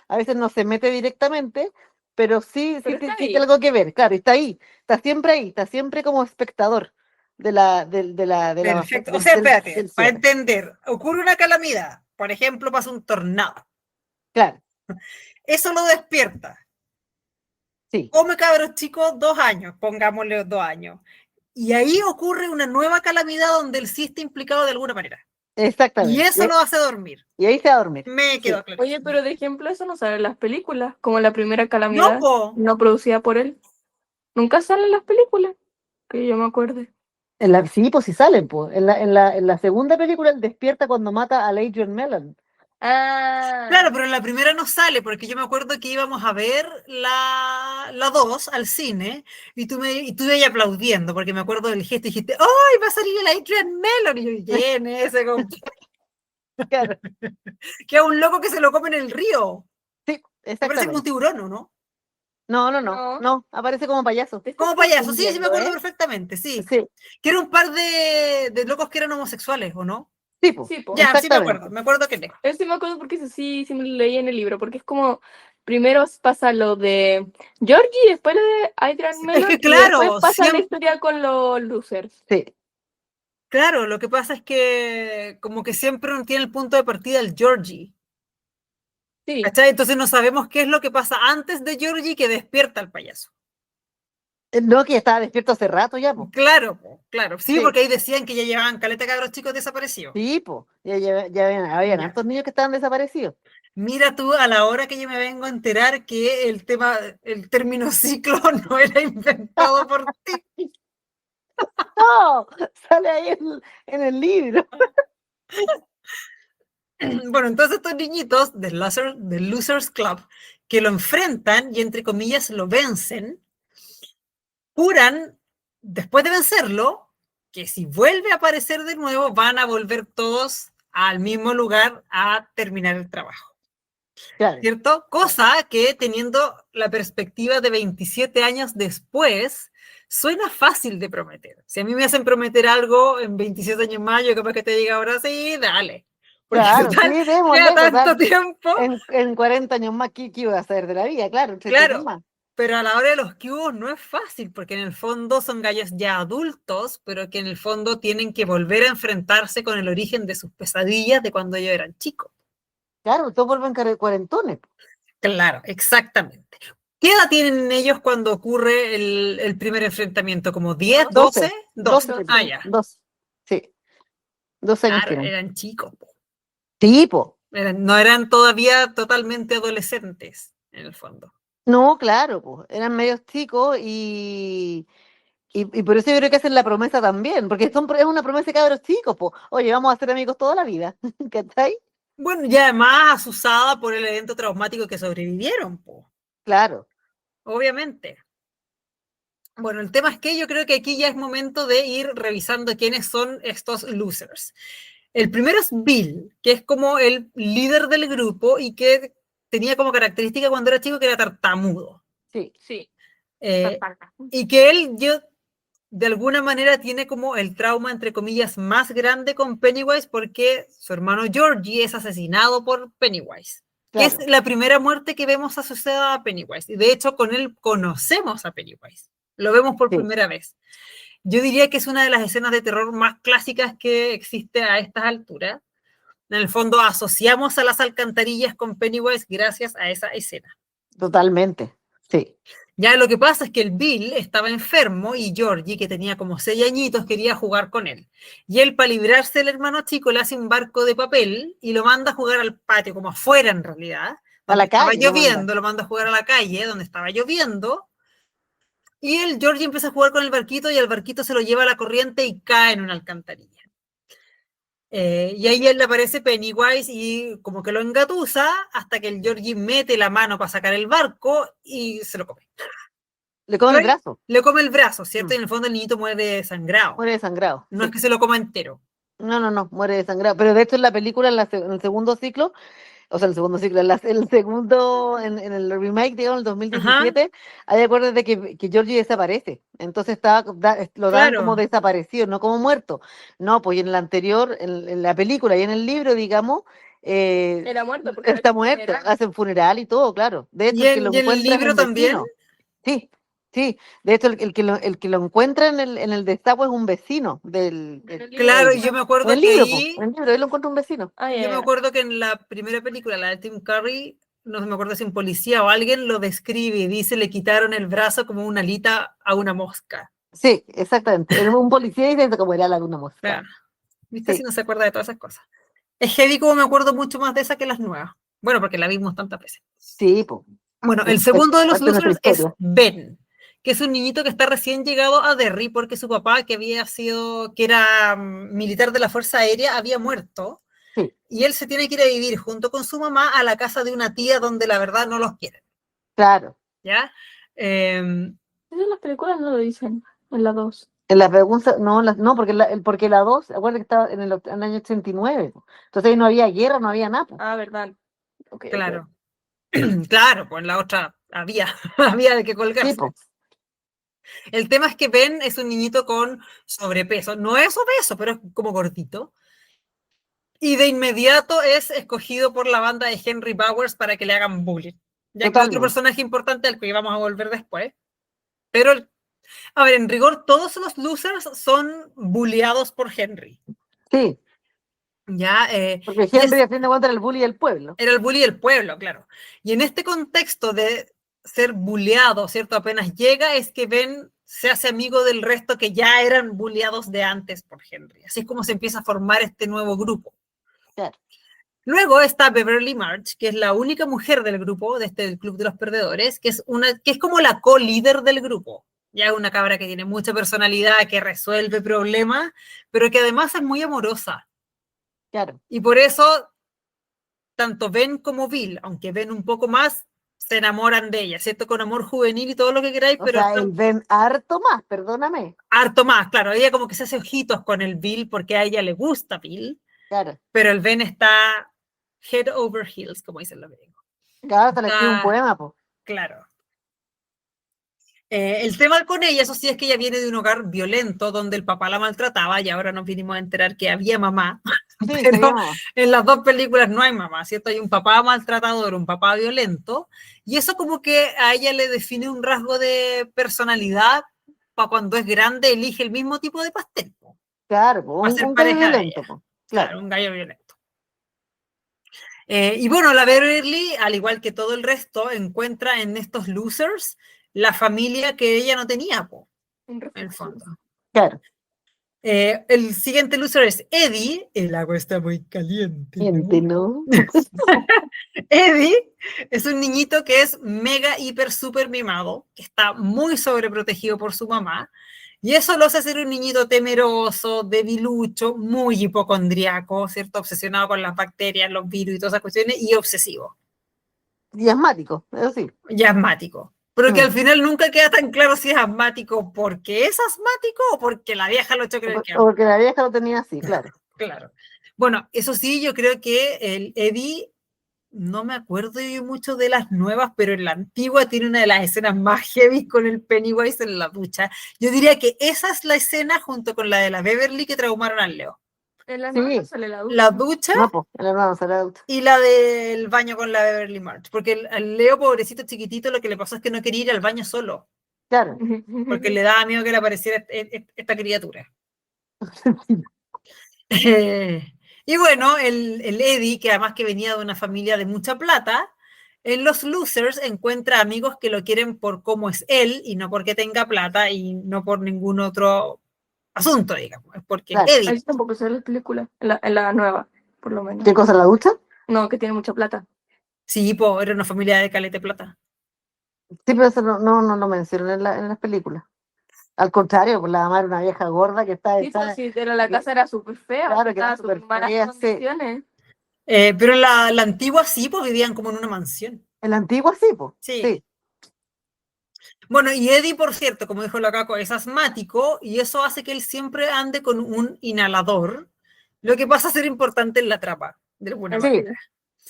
a veces no se mete directamente, pero sí, Pero está tiene ahí. algo que ver. Claro, y está ahí, está siempre como espectador Perfecto. O sea, espérate, del para cierre. entender, ocurre una calamidad. Por ejemplo, pasa un tornado. Claro, Eso lo despierta. sí, Come cabros chicos 2 años, pongámosle 2 años. Y ahí ocurre una nueva calamidad donde él sí está implicado de alguna manera. Y exactamente. eso lo hace dormir. Y ahí se va a dormir. Me quedó Sí. claro. Oye, pero de ejemplo eso no sale en las películas, como la primera No, calamidad po. no producida por él. Nunca sale en las películas, que yo me acuerde. Sí, pues sí salen, pues. En la segunda película él despierta cuando mata al Adrian Mellon. Claro, Ah, pero en la primera no sale, porque yo me acuerdo que íbamos a ver la 2 al cine y tú ahí aplaudiendo, porque me acuerdo del gesto y dijiste, ¡ay, va a salir el Adrian Mellon! Y yo, ¿quién es ese? Claro, Que es un loco que se lo come en el río. sí, Me parece como un exactamente. tiburón, ¿o no? no, No, aparece como payaso. te estás Como payaso, sí, sí me confundiendo, acuerdo ¿eh? perfectamente, sí. Sí, Que era un par de locos que eran homosexuales, ¿o no? sí, pues, Sí, po. Ya, sí exactamente. me acuerdo que no. Eso sí me acuerdo porque eso sí, sí me lo leí en el libro, porque es como, primero pasa lo de Georgie, después lo de Adrian Es Mellon, que y después claro, pasa la siempre, historia con los losers. Sí. claro, lo que pasa es que como que siempre uno tiene el punto de partida el Georgie. Sí, ¿Cachai? Entonces no sabemos qué es lo que pasa antes de Georgie que despierta al payaso. No, que ya estaba despierto hace rato ya, pues. Claro, claro. Sí, Sí, porque ahí decían que ya llevaban caleta de cabros chicos desaparecidos. sí, pues. Ya habían Ya. hartos niños que estaban desaparecidos. Mira tú, a la hora que yo me vengo a enterar que el término ciclo no era inventado por ti. No, sale ahí en el libro. Bueno, entonces estos niñitos del Losers Club que lo enfrentan y entre comillas lo vencen, juran, después de vencerlo, que si vuelve a aparecer de nuevo van a volver todos al mismo lugar a terminar el trabajo. Claro, ¿Cierto? Cosa que teniendo la perspectiva de 27 años después, suena fácil de prometer. Si a mí me hacen prometer algo en 27 años más, yo capaz que te diga ahora sí, dale. Porque claro, sí, queda démosle, tanto total. tiempo. En 40 años más, ¿qué iba a hacer de la vida? Claro, 30 años Claro, más. pero a la hora de los cubos no es fácil, porque en el fondo son gallos ya adultos, pero que en el fondo tienen que volver a enfrentarse con el origen de sus pesadillas de cuando ellos eran chicos. Claro, todos vuelven cuarentones. Claro, exactamente. ¿Qué edad tienen ellos cuando ocurre el primer enfrentamiento? ¿Como 10, 12? 12, 12. 12, Ah, entonces, ya. 12. Sí, 12 años Claro, tienen. eran chicos. Tipo. No eran todavía totalmente adolescentes, en el fondo. No, claro, pues, eran medios chicos y por eso yo creo que hacen la promesa también, porque es una promesa de cabros chicos, pues. Oye, vamos a ser amigos toda la vida, ¿cachai? Bueno, y además asusada por el evento traumático que sobrevivieron, po, Claro, obviamente. Bueno, el tema es que yo creo que aquí ya es momento de ir revisando quiénes son estos losers. El primero es Bill, que es como el líder del grupo y que tenía como característica cuando era chico que era tartamudo. sí, sí, Eh, tartaga. y que él, yo, de alguna manera tiene como el trauma, entre comillas, más grande con Pennywise porque su hermano Georgie es asesinado por Pennywise. que es Claro, la primera muerte que vemos asociada a Pennywise. Y de hecho, con él conocemos a Pennywise. Lo vemos por sí, primera vez. Yo diría que es una de las escenas de terror más clásicas que existe a estas alturas. En el fondo, asociamos a las alcantarillas con Pennywise gracias a esa escena. totalmente. Sí, Ya lo que pasa es que el Bill estaba enfermo y Georgie, que tenía como 6 añitos, quería jugar con él. Y él, para librarse del hermano chico, le hace un barco de papel y lo manda a jugar al patio, como afuera en realidad, a donde la estaba calle lo mandan. lloviendo, lo manda a jugar a la calle, donde estaba lloviendo. Y el Georgie empieza a jugar con el barquito y el barquito se lo lleva a la corriente y cae en una alcantarilla. Y ahí él le aparece Pennywise y como que lo engatusa hasta que el Georgie mete la mano para sacar el barco y se lo come. Le comen el Pero brazo, le come el brazo, ¿cierto? mm, Y en el fondo el niñito muere sangrado. muere desangrado. No es Sí. que se lo coma entero. No, no, no, muere desangrado. Pero de hecho en la película, en el segundo ciclo, o sea, en el segundo ciclo, el segundo, en el remake, digamos, el Ajá, 2017, hay acuerdos de que Georgie desaparece. Entonces lo dan como claro. desaparecido, no como muerto. No, pues y en la anterior, en la película y en el libro, digamos, Era muerto porque está hacen muerto, funeral. hacen funeral y todo, claro. De hecho, ¿Y el que lo en el encuentran es libro un también? vecino. Sí, sí. De hecho, el que lo encuentra en el destapo es un vecino En el libro de Claro, ellos. y yo está. me En acuerdo el que libro, pues, ahí, en el libro, él lo encuentra un vecino. Ah, yo me ya. acuerdo que en la primera película, la de Tim Curry, no me acuerdo si un policía o alguien lo describe y dice le quitaron el brazo como una alita a una mosca. Sí, exactamente. Era un policía y dice como era la luna mosca. Claro, ¿viste? Si Sí, no se acuerda de todas esas cosas. Es heavy como me acuerdo mucho más de esa que las nuevas. Bueno, porque la vimos tantas veces. sí, pues. Bueno, Es el segundo de los parte de nuestra losers es historia. Ben, que es un niñito que está recién llegado a Derry porque su papá, que era militar de la Fuerza Aérea, había muerto. Sí, Y él se tiene que ir a vivir junto con su mamá a la casa de una tía donde la verdad no los quieren, claro. ¿ya? Eh, Eso en las películas no lo dicen, en las dos. En la pregunta, no, no porque la 2, acuérdate que estaba en el año 89. Po. Entonces ahí no había guerra, no había nada. Po. Ah, verdad. Ok, ok. claro, claro, pues en la otra había, había de qué Sí, colgarse. pues. El tema es que Ben es un niñito con sobrepeso, no es obeso, pero es como gordito. Y de inmediato es escogido por la banda de Henry Bowers para que le hagan bullying, ya que otro Totalmente. personaje importante al que vamos a volver después. Pero, a ver, en rigor, todos los losers son bulleados por Henry. Sí, Ya, porque y Henry a fin de cuentas era el bully del pueblo. era el bully del pueblo, claro. Y en este contexto de ser bulleado, ¿cierto? Apenas llega, es que Ben se hace amigo del resto que ya eran bulleados de antes por Henry. Así es como se empieza a formar este nuevo grupo. Claro. Luego está Beverly March, que es la única mujer del grupo, de este Club de los Perdedores, que es como la co-líder del grupo. Ya una cabra que tiene mucha personalidad, que resuelve problemas, pero que además es muy amorosa. Claro. Y por eso, tanto Ben como Bill, aunque Ben un poco más, se enamoran de ella, ¿cierto? Con amor juvenil y todo lo que queráis, O pero sea, él ven harto más, perdóname. harto más, claro. Ella como que se hace ojitos con el Bill porque a ella le gusta Bill, Claro. pero el Ben está head over heels, como dicen los gringos. Claro, hasta le escribe un Está, poema, pues. claro. El tema con ella, eso sí, es que ella viene de un hogar violento donde el papá la maltrataba y ahora nos vinimos a enterar que había mamá, Sí, se pero llama. en las dos películas no hay mamá, ¿cierto? Hay un papá maltratador, un papá violento, y eso como que a ella le define un rasgo de personalidad para cuando es grande elige el mismo tipo de pastel, Claro, po, para ser un gallo pareja de violento, ella. pues. Claro, Claro. un gallo violento. Y bueno, la Beverly, al igual que todo el resto, encuentra en estos losers la familia que ella no tenía, po, Un en el refugio. fondo. Claro. El siguiente loser es Eddie. El agua está muy caliente, Gente, ¿no? ¿no? Eddie es un niñito que es mega, hiper, súper mimado, que está muy sobreprotegido por su mamá. Y eso lo hace ser un niñito temeroso, debilucho, muy hipocondriaco, ¿cierto? Obsesionado con las bacterias, los virus y todas esas cuestiones, y obsesivo, Y asmático, eso sí. y asmático. Pero que Mm. al final nunca queda tan claro si es asmático porque es asmático o porque la vieja lo ha hecho creer que es O porque la vieja lo tenía así, claro. claro. Bueno, eso sí, yo creo que el Eddie, no me acuerdo yo mucho de las nuevas, pero en la antigua tiene una de las escenas más heavy con el Pennywise en la ducha. Yo diría que esa es la escena junto con la de la Beverly que traumaron al Leo. En la Sí. nueva no sale la ducha. La ducha No, pues, en la nueva no sale la ducha. y la del baño con la Beverly March. Porque al Leo, pobrecito chiquitito, lo que le pasó es que no quería ir al baño solo. Claro. Porque le daba miedo que le apareciera esta criatura. Y bueno, el Eddie, que además que venía de una familia de mucha plata, en los Losers encuentra amigos que lo quieren por cómo es él y no porque tenga plata y no por ningún otro asunto, digamos. Es porque Claro. Eddie. Ahí tampoco sale la película, en la nueva, por lo menos. ¿Qué cosa, la ducha? No, que tiene mucha plata. Sí, po, era una familia de calete plata. Sí, pero eso no lo mencionan en las películas. Al contrario, pues la mamá era una vieja gorda que está Sí, pues hecha. sí, era la casa era súper fea, Claro, que era estaba súper súper malas fea, sí. condiciones. Pero en la antigua sí, pues vivían como en una mansión. En la antigua sí, pues. Sí. Sí. Bueno, y Eddie, por cierto, como dijo la Caco, es asmático y eso hace que él siempre ande con un inhalador, lo que pasa a ser importante en la trama, de alguna Sí. manera.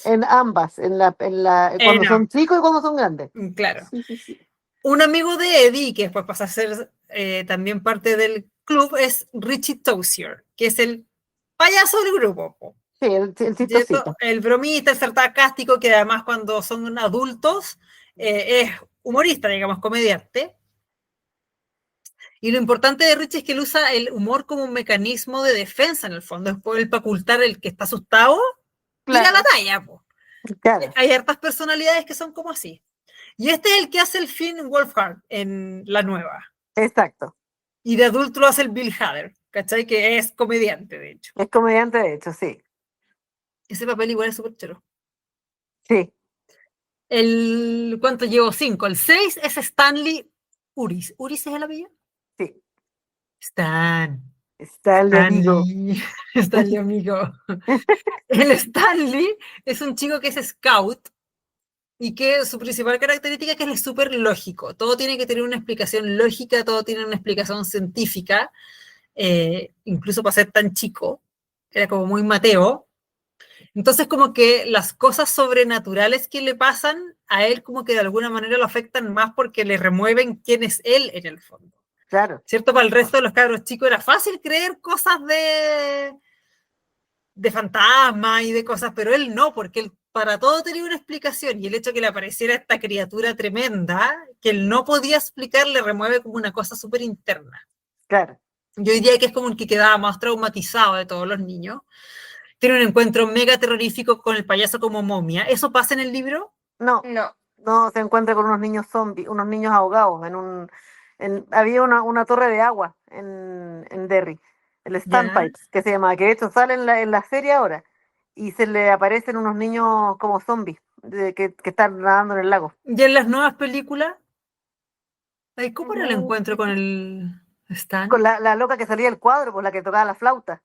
En ambas, cuando No. son chicos y cuando son grandes. Claro. Sí. Un amigo de Eddie, que después pasa a ser también parte del club, es Richie Tozier, que es el payaso del grupo. Po. Sí, el chistosito. El bromista, el sarcástico, que además cuando son adultos es humorista, digamos, comediante. Y lo importante de Richie es que él usa el humor como un mecanismo de defensa, en el fondo. Es poder para ocultar el que está asustado, tira la talla. Po. Claro. Hay hartas personalidades que son como así. Y este es el que hace el Finn Wolfhard en la nueva. Exacto. Y de adulto lo hace el Bill Hader, ¿cachai? Que es comediante, de hecho. Es comediante, de hecho, sí. Ese papel igual es súper chero. Sí. ¿Cuánto llevo? 5. El 6 es Stanley Uris. ¿Uris es el apellido? Sí. Stanley, amigo. Stanley, amigo. El Stanley es un chico que es scout y que su principal característica es que él es súper lógico. Todo tiene que tener una explicación lógica, todo tiene una explicación científica, incluso para ser tan chico. Era como muy Mateo. Entonces, como que las cosas sobrenaturales que le pasan a él, como que de alguna manera lo afectan más porque le remueven quién es él en el fondo. Claro. ¿Cierto? Para el resto de los cabros chicos era fácil creer cosas de fantasmas y de cosas, pero él no, porque él para todo tenía una explicación y el hecho de que le apareciera esta criatura tremenda que él no podía explicar le remueve como una cosa súper interna. Claro. Yo diría que es como el que quedaba más traumatizado de todos los niños. Tiene un encuentro mega terrorífico con el payaso como momia. ¿Eso pasa en el libro? No, se encuentra con unos niños zombies, unos niños ahogados había una torre de agua en Derry, el Standpipes, que se llama, que de hecho sale en la serie ahora, y se le aparecen unos niños como zombies que están nadando en el lago. ¿Y en las nuevas películas? ¿Cómo era el encuentro con el Stan? Con la loca que salía del cuadro, con la que tocaba la flauta.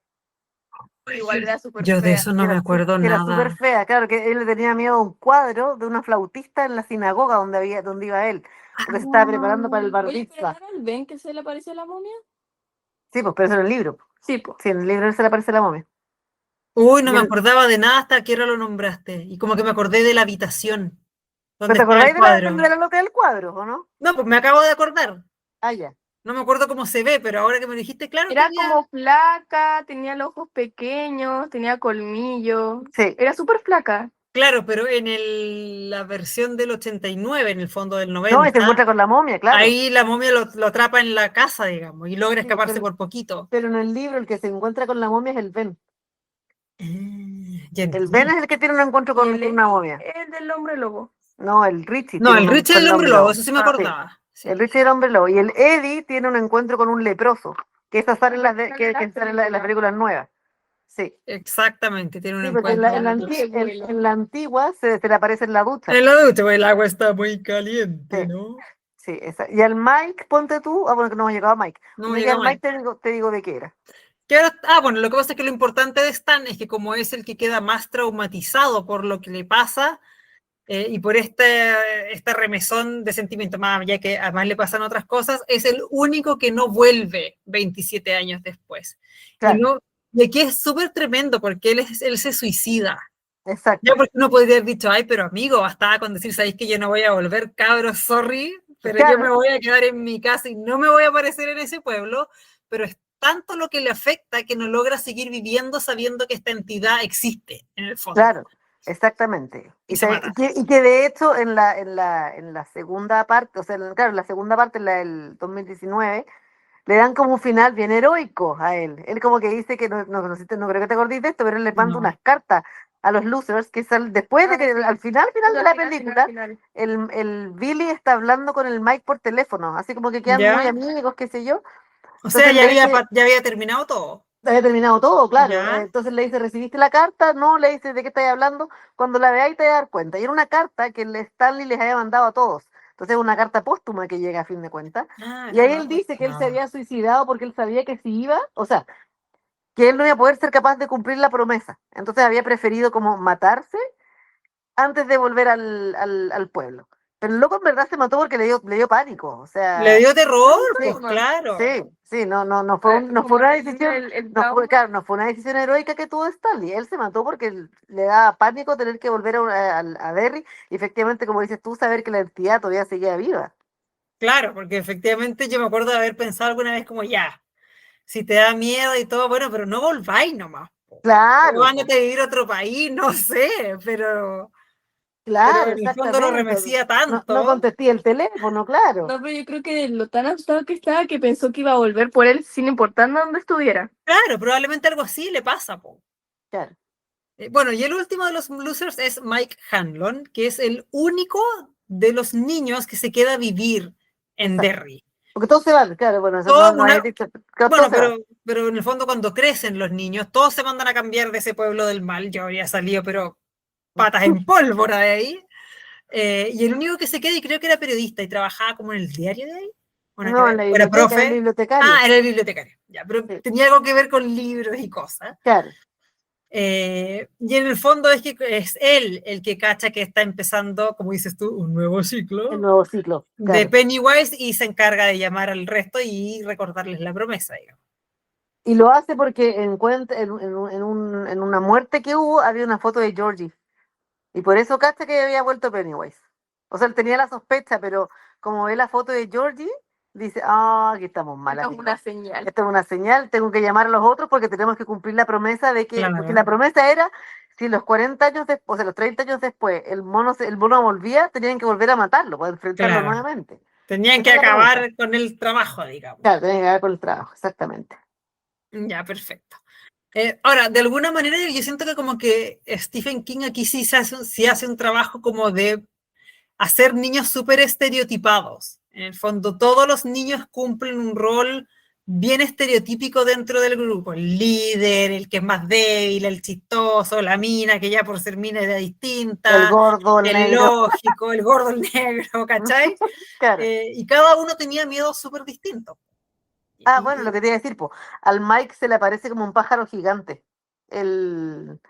Igual era súper Yo fea. de eso no me acuerdo nada. Era súper fea, claro, que él le tenía miedo a un cuadro de una flautista en la sinagoga donde iba él, porque se estaba preparando para el bar Oye, ¿pero mitzvah. no era el Ben que se le aparece la momia? Sí, pues, pero eso en el libro. Sí, pues. Sí, en el libro se le aparece la momia. Uy, no me acordaba de nada hasta que ahora lo nombraste. Y como que me acordé de la habitación. ¿Pero te acordáis de la loca del cuadro, o no? No, pues me acabo de acordar. Ah, ya. No me acuerdo cómo se ve, pero ahora que me lo dijiste, claro. Era como flaca, tenía los ojos pequeños, tenía colmillos. Sí. Era súper flaca. Claro, pero en la versión del 89, en el fondo del 90. No, y se encuentra con la momia, claro. Ahí la momia lo atrapa en la casa, digamos, y logra escaparse por poquito. Pero en el libro el que se encuentra con la momia es el Ben. El Ben es el que tiene un encuentro con una momia. El del hombre lobo. No, el Richie. No, el Richie es el hombre lobo, eso sí me acordaba. Sí. El Richie es el hombre lobo. Y el Eddie tiene un encuentro con un leproso, que esa sale en las películas nuevas. Sí. Exactamente, tiene un encuentro. En la antigua se le aparece en la ducha. En la ducha, el agua está muy caliente, ¿no? Sí, esa. Y al Mike, ponte tú. Bueno, que no hemos llegado a Mike. No al Mike te digo de qué era. Bueno, lo que pasa es que lo importante de Stan es que como es el que queda más traumatizado por lo que le pasa y por este remesón de sentimiento, más ya que además le pasan otras cosas, es el único que no vuelve 27 años después. Claro. Y aquí es súper tremendo porque él se suicida. Exacto. Ya porque uno podría haber dicho, ay, pero amigo, bastaba con decir, sabéis que yo no voy a volver, cabros, sorry, pero yo me voy a quedar en mi casa y no me voy a aparecer en ese pueblo, pero tanto lo que le afecta que no logra seguir viviendo sabiendo que esta entidad existe, en el fondo. Claro, exactamente. Y se mata. Y que de hecho en la segunda parte, o sea, claro, en la segunda parte, en la del 2019, le dan como un final bien heroico a él. Él como que dice que no creo que te acordís de esto, pero él le manda No. unas cartas a los losers que después de que Sí. al final de la película, Final. el Billy está hablando con el Mike por teléfono, así como que quedan ¿Ya? muy amigos, qué sé yo. O sea, Entonces le dice, ya había terminado todo. había terminado todo, claro. ¿Ya? Entonces le dice, ¿recibiste la carta? No, le dice, ¿de qué estás hablando? Cuando la veáis te vas a dar cuenta. Y era una carta que el Stanley les había mandado a todos. Entonces es una carta póstuma que llega a fin de cuentas. Ah, Y ahí no, él dice que él se no. había suicidado porque él sabía que si iba, o sea, que él no iba a poder ser capaz de cumplir la promesa. Entonces había preferido como matarse antes de volver al pueblo. Pero el loco en verdad se mató porque le dio pánico. O Le sea, dio terror, sí, pues claro. sí, no fue, no fue Como una revivir decisión, el no fue, trauma. claro, no fue una decisión heroica que tuvo Stanley. Él se mató porque le daba pánico tener que volver a Derry y efectivamente, como dices tú, saber que la entidad todavía seguía viva. Claro, porque efectivamente yo me acuerdo de haber pensado alguna vez como ya, si te da miedo y todo, bueno, pero no volváis nomás. O Claro, ándate a vivir a otro país, no sé, pero claro, en el fondo lo exactamente. remecía No tanto. contesté el teléfono, claro, No, pero yo creo que lo tan asustado que estaba que pensó que iba a volver por él sin importar dónde estuviera. Claro, probablemente algo así le pasa, po. claro. Bueno, y el último de los losers es Mike Hanlon, que es el único de los niños que se queda a vivir en Exacto. Derry. Porque todos se van, claro, bueno, eso Todo no una, he dicho, claro, Bueno, todos se van. pero en el fondo cuando crecen los niños, todos se mandan a cambiar de ese pueblo del mal. Yo habría salido, pero patas en pólvora de ahí. Y el único que se queda, y creo que era periodista y trabajaba como en el diario de ahí. No, en la Era biblioteca, era el profe. bibliotecario. Ah, era el bibliotecario. Ya, pero Sí, tenía algo que ver con libros y cosas. claro, Y en el fondo es que es él el que cacha que está empezando, como dices tú, un nuevo el ciclo nuevo ciclo, de claro. Pennywise y se encarga de llamar al resto y recordarles la promesa, digamos. Y lo hace porque encuentra en una muerte que hubo, había una foto de Georgie. Y por eso cacha que había vuelto Pennywise. O sea, él tenía la sospecha, pero como ve la foto de Georgie, dice, ah, aquí estamos mal. Esto es Aquí. una señal. Esto es una señal, tengo que llamar a los otros porque tenemos que cumplir la promesa de que, porque la Claro, promesa era, si los 40 años después, o sea, los 30 años después, el mono volvía, tenían que volver a matarlo, para enfrentarlo claro. nuevamente. Tenían Esa que es la promesa. acabar con el trabajo, digamos. Claro, tenían que ver con el trabajo, exactamente. Ya, perfecto. Ahora, de alguna manera yo siento que como que Stephen King aquí sí hace un trabajo como de hacer niños súper estereotipados. En el fondo, todos los niños cumplen un rol bien estereotípico dentro del grupo. El líder, el que es más débil, el chistoso, la mina, que ya por ser mina era El distinta, gordo, el el negro, lógico, el gordo, el negro, ¿cachai? claro. Y cada uno tenía miedos súper distintos. Ah, bueno, lo Y que te iba a decir, po, al Mike se le aparece como un pájaro gigante, el,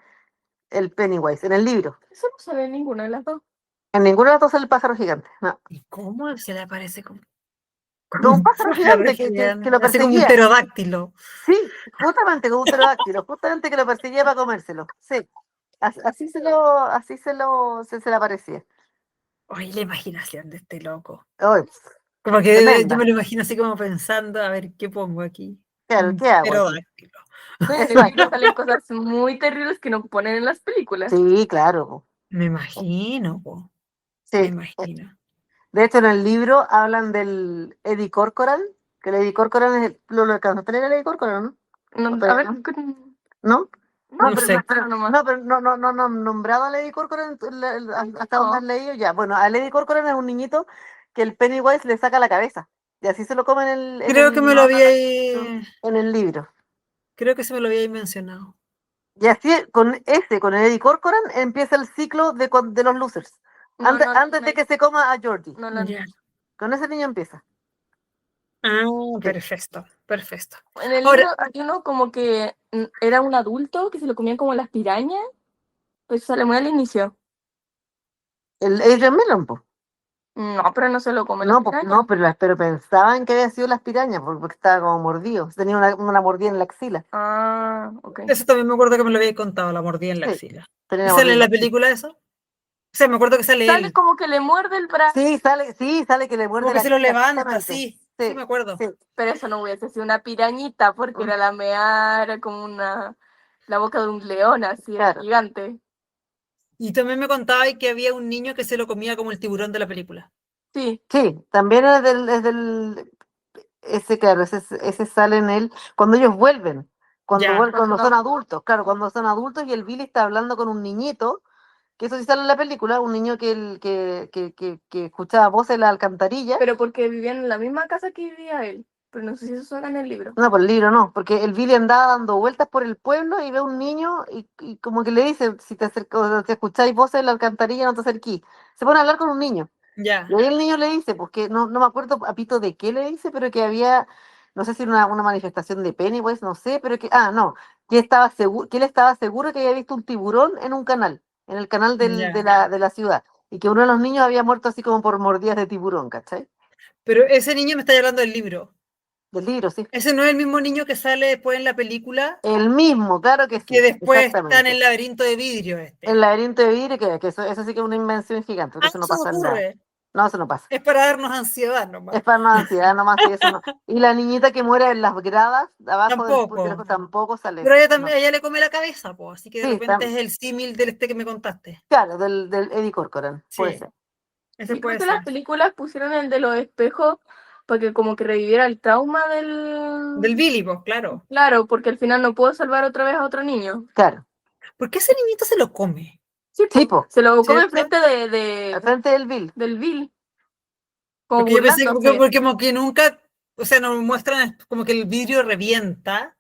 el Pennywise, en el libro. Eso no sale en ninguna de las dos. En ninguno de los dos sale el pájaro gigante, no. cómo se le aparece como Como un un pájaro pájaro gigante que gigante? lo Así como un perseguía. pterodáctilo. Sí, justamente como un pterodáctilo, justamente que lo perseguía para comérselo. Sí, se le aparecía. Oye, la imaginación de este loco. Ay, Como que yo me tremenda. lo imagino así como pensando, a ver, ¿qué pongo aquí? Claro, Un ¿qué hago aquí? pterodáctilo. No, en el libro Exacto. salen cosas muy terribles que no ponen en las películas. Sí, claro, po. Me imagino, po. Me Sí. imagino. De hecho, en el libro hablan del Eddie Corcoran, que el Eddie Corcoran es lo alcanzaste a tener el Eddie Corcoran, ¿no? No, ¿O a todavía ver, no? ¿No? no, No sé. nomás. No, pero no, nombrado a Lady Corcoran hasta donde has No. leído ya. Bueno, a Lady Corcoran es un niñito que el Pennywise le saca la cabeza. Y así se lo comen Creo que me lo en el libro. creo que se me lo había mencionado. Y así, con el Eddie Corcoran, empieza el ciclo de los losers. No, Antes de que se coma a Georgie. no la- Ya. Con ese niño empieza. Ah, Sí. perfecto, perfecto. En el Ahora, libro hay uno como que era un adulto que se lo comían como las pirañas, pues sale muy al inicio. El Adrian Mellon, po. No, pero no se lo come las pirañas. No, pero pensaban que había sido las pirañas porque estaba como mordido. Tenía una mordida en la axila. Ah, ok. eso también me acuerdo que me lo había contado, la mordida en la Sí, axila. tenía ¿Y una sale mordida en en la la axila. película eso? O sea, me acuerdo que sale Sale él. como que le muerde el brazo. Sí, sale que le Como muerde que la se lo axila, levanta, exactamente. sí. Sí, me acuerdo. sí. Pero eso no hubiese sido una pirañita, porque era la mea, era como la boca de un león, así, era Claro. gigante. Y también me contaba que había un niño que se lo comía como el tiburón de la película. Sí, Sí, también ese, claro, ese sale en él, cuando ellos vuelven, Ya, cuando son Ajá. adultos, claro, cuando son adultos y el Billy está hablando con un niñito, que eso sí sale en la película, un niño que escuchaba voces en la alcantarilla. pero porque vivían en la misma casa que vivía él. Pero no sé si eso suena en el libro. No, por el libro no, porque el Billy andaba dando vueltas por el pueblo y ve a un niño y como que le dice, si te acercas, si escucháis voces en la alcantarilla, no te acerquís. Se pone a hablar con un niño. Y ya, ahí el niño le dice, pues que no me acuerdo a pito de qué le dice, pero que había, no sé si era una manifestación de Pennywise, no sé, pero no, que él estaba seguro que había visto un tiburón en un canal, en el canal ya. de la ciudad, y que uno de los niños había muerto así como por mordidas de tiburón, ¿cachai? Pero ese niño me está hablando del libro. Del libro, sí. Ese no es el mismo niño que sale después en la película, El mismo, claro que que sí, después está en exactamente. el laberinto de vidrio El este. laberinto de vidrio, que eso sí que es una invención gigante, porque Ah, eso no eso no pasa en nada. ocurre. No, eso no pasa. Es para darnos ansiedad nomás. Es para no ansiedad nomás y eso no. Y la niñita que muere en las gradas de abajo Tampoco. tampoco sale Pero eso. ella No. también, ella le come la cabeza, pues, así que de Sí, repente es el símil del este que me contaste. claro, del Eddie Corcoran, puede Sí, ser. ese Y creo puede que las ser. películas pusieron el de los espejos para que como que reviviera el trauma Del del... Billy, pues, claro. Claro, porque al final no puedo salvar otra vez a otro niño. Claro. ¿Por qué ese niñito se lo come? Sí, Sí, pues. po, Se lo come ¿Cierto? enfrente al frente del Bill. del Bill, como Porque yo pensé que burlándose. porque como que nunca, o sea, nos muestran como que el vidrio revienta,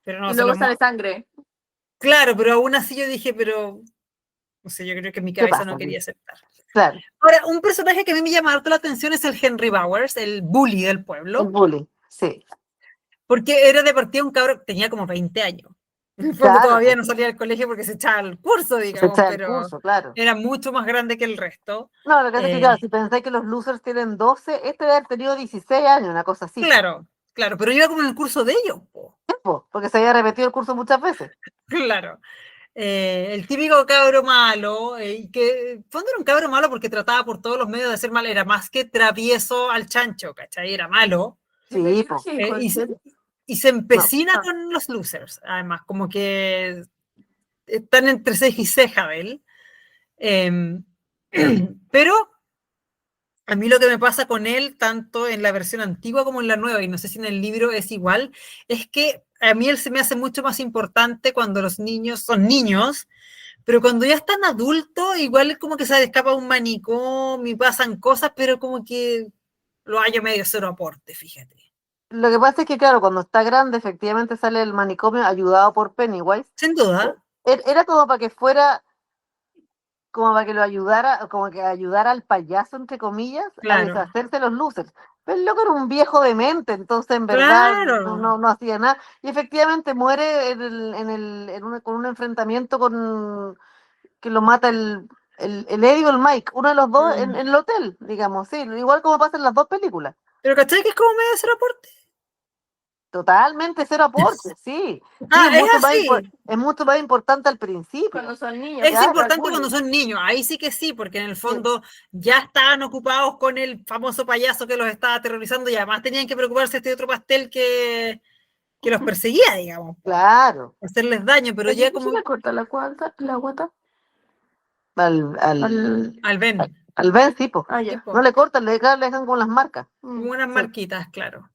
pero no Y se lo luego sale muestra. sangre. Claro, pero aún así yo dije, pero no sé, yo creo que mi ¿Qué cabeza pasa? no quería aceptar. Claro, Ahora, un personaje que a mí me llama harto la atención es el Henry Bowers, el bully del el pueblo, bullying, sí. porque era de partida un cabro, tenía como 20 años. En el fondo Claro, todavía pues, no salía del colegio porque se echaba el curso, se digamos, echa el pero curso, claro. era mucho más grande que el resto. No, lo que pasa es que, Eh, claro, si pensáis que los losers tienen 12 este debe haber tenido 16 años, una cosa así, po. claro, claro, pero iba como en el curso de ellos, po. Sí, po, porque se había repetido el curso muchas veces. Claro. El típico cabro malo, que en el fondo era un cabro malo porque trataba por todos los medios de ser mal, era más que travieso al chancho, ¿cachai? Era malo. Sí, po. Sí, eh, ¿en y, se- serio? y se No, empecina Ah, con los losers, además, como que están entre ceja y ceja de él. Eh, pero a mí lo que me pasa con él, tanto en la versión antigua como en la nueva, y no sé si en el libro es igual, es que a mí él se me hace mucho más importante cuando los niños son niños, pero cuando ya están adultos, igual es como que se les escapa un manicomio y pasan cosas, pero como que lo hallo medio cero aporte, fíjate. lo que pasa es que, claro, cuando está grande, efectivamente sale el manicomio ayudado por Pennywise. Sin duda, Era como para que fuera, como para que lo ayudara, como que ayudara al payaso, entre comillas, a claro, deshacerse de los losers. Pero el loco era un viejo demente, entonces en verdad claro. no hacía nada. Y efectivamente muere con un enfrentamiento que lo mata el Eddie o el Mike, uno de los dos Mm. en el hotel, digamos, sí, igual como pasa en las dos películas. Pero ¿cachai que es como medio cero aporte? Totalmente cero aporte, sí. Sí, Ah, es así. es mucho más importante al principio. cuando son niños, Es claro, Claro, al importante cuando bullying. son niños, ahí sí que sí, porque en el sí, fondo ya estaban ocupados con el famoso payaso que los estaba aterrorizando y además tenían que preocuparse de este otro pastel que los perseguía, digamos, po, claro. hacerles daño, pero ¿A ya quién se como le corta la guata? Al, al, Al... al Ben, al Ben, sí, po. Ah, ya. No tipo, le cortan, claro, le dejan con las marcas. como unas Sí. marquitas, claro.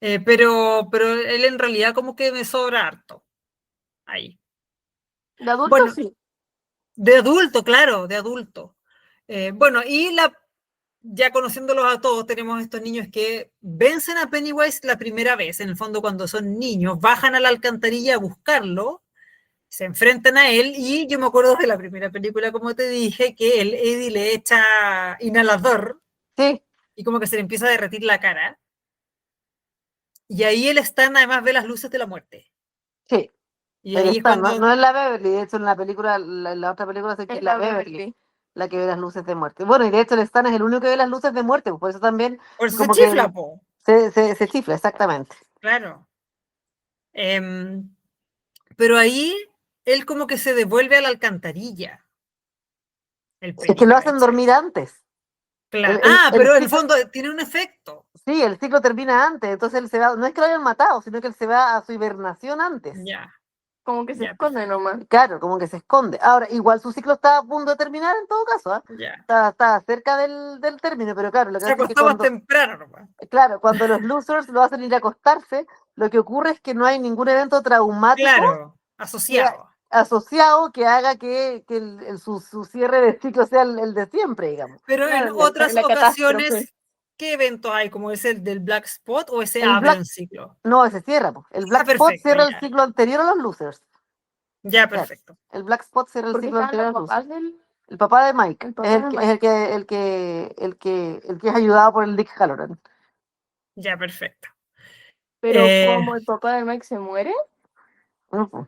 Pero él en realidad como que me sobra harto ahí. De adulto Bueno, sí. de adulto, claro, de adulto. Bueno, y ya conociéndolos a todos, tenemos estos niños que vencen a Pennywise la primera vez, en el fondo cuando son niños, bajan a la alcantarilla a buscarlo, se enfrentan a él y yo me acuerdo de la primera película, como te dije, que el Eddie le echa inhalador Sí, y como que se le empieza a derretir la cara. Y ahí él está, además ve las luces de la muerte. sí. Y Ahí ahí es está, cuando, no es la Beverly, de hecho en la película, la otra película sé que Es es la la Beverly, Beverly. la que ve las luces de muerte. Bueno, y de hecho el Stan es el único que ve las luces de muerte, pues por eso también por eso se como que chifla, po, se chifla, exactamente. claro. Em, pero ahí él como que se devuelve a la alcantarilla, el Es que lo hacen Pennywise. dormir antes. Claro. el Pero en el ciclo, fondo tiene un efecto. sí, el ciclo termina antes, entonces él se va, no es que lo hayan matado, sino que él se va a su hibernación antes. Ya, Como que se ya, esconde nomás. Claro, como que se esconde. Ahora, igual su ciclo está a punto de terminar en todo caso, ¿ah? ya. Está cerca del término, pero claro, lo que Se pasa es que acostó más temprano nomás. claro, cuando los losers lo hacen ir a acostarse, lo que ocurre es que no hay ningún evento traumático Claro, que, asociado. asociado que haga que su cierre de ciclo sea el de siempre, digamos. Pero en Claro, otras la catástrofe. ocasiones, ¿qué eventos hay? ¿Como es el del Black Spot o ese El abre Black, un ciclo? no, ese cierra, po. El Ah, Black Spot perfecto, cierra el ya. ciclo anterior a los losers. Ya, Claro. perfecto. El Black Spot cierra el Porque ciclo estaban anterior los a los losers. papás del El papá de Mike el es papá el de que, Mike. el que es ayudado por el Dick Halloran. Ya, perfecto. Pero como el papá de Mike se muere, Ujú.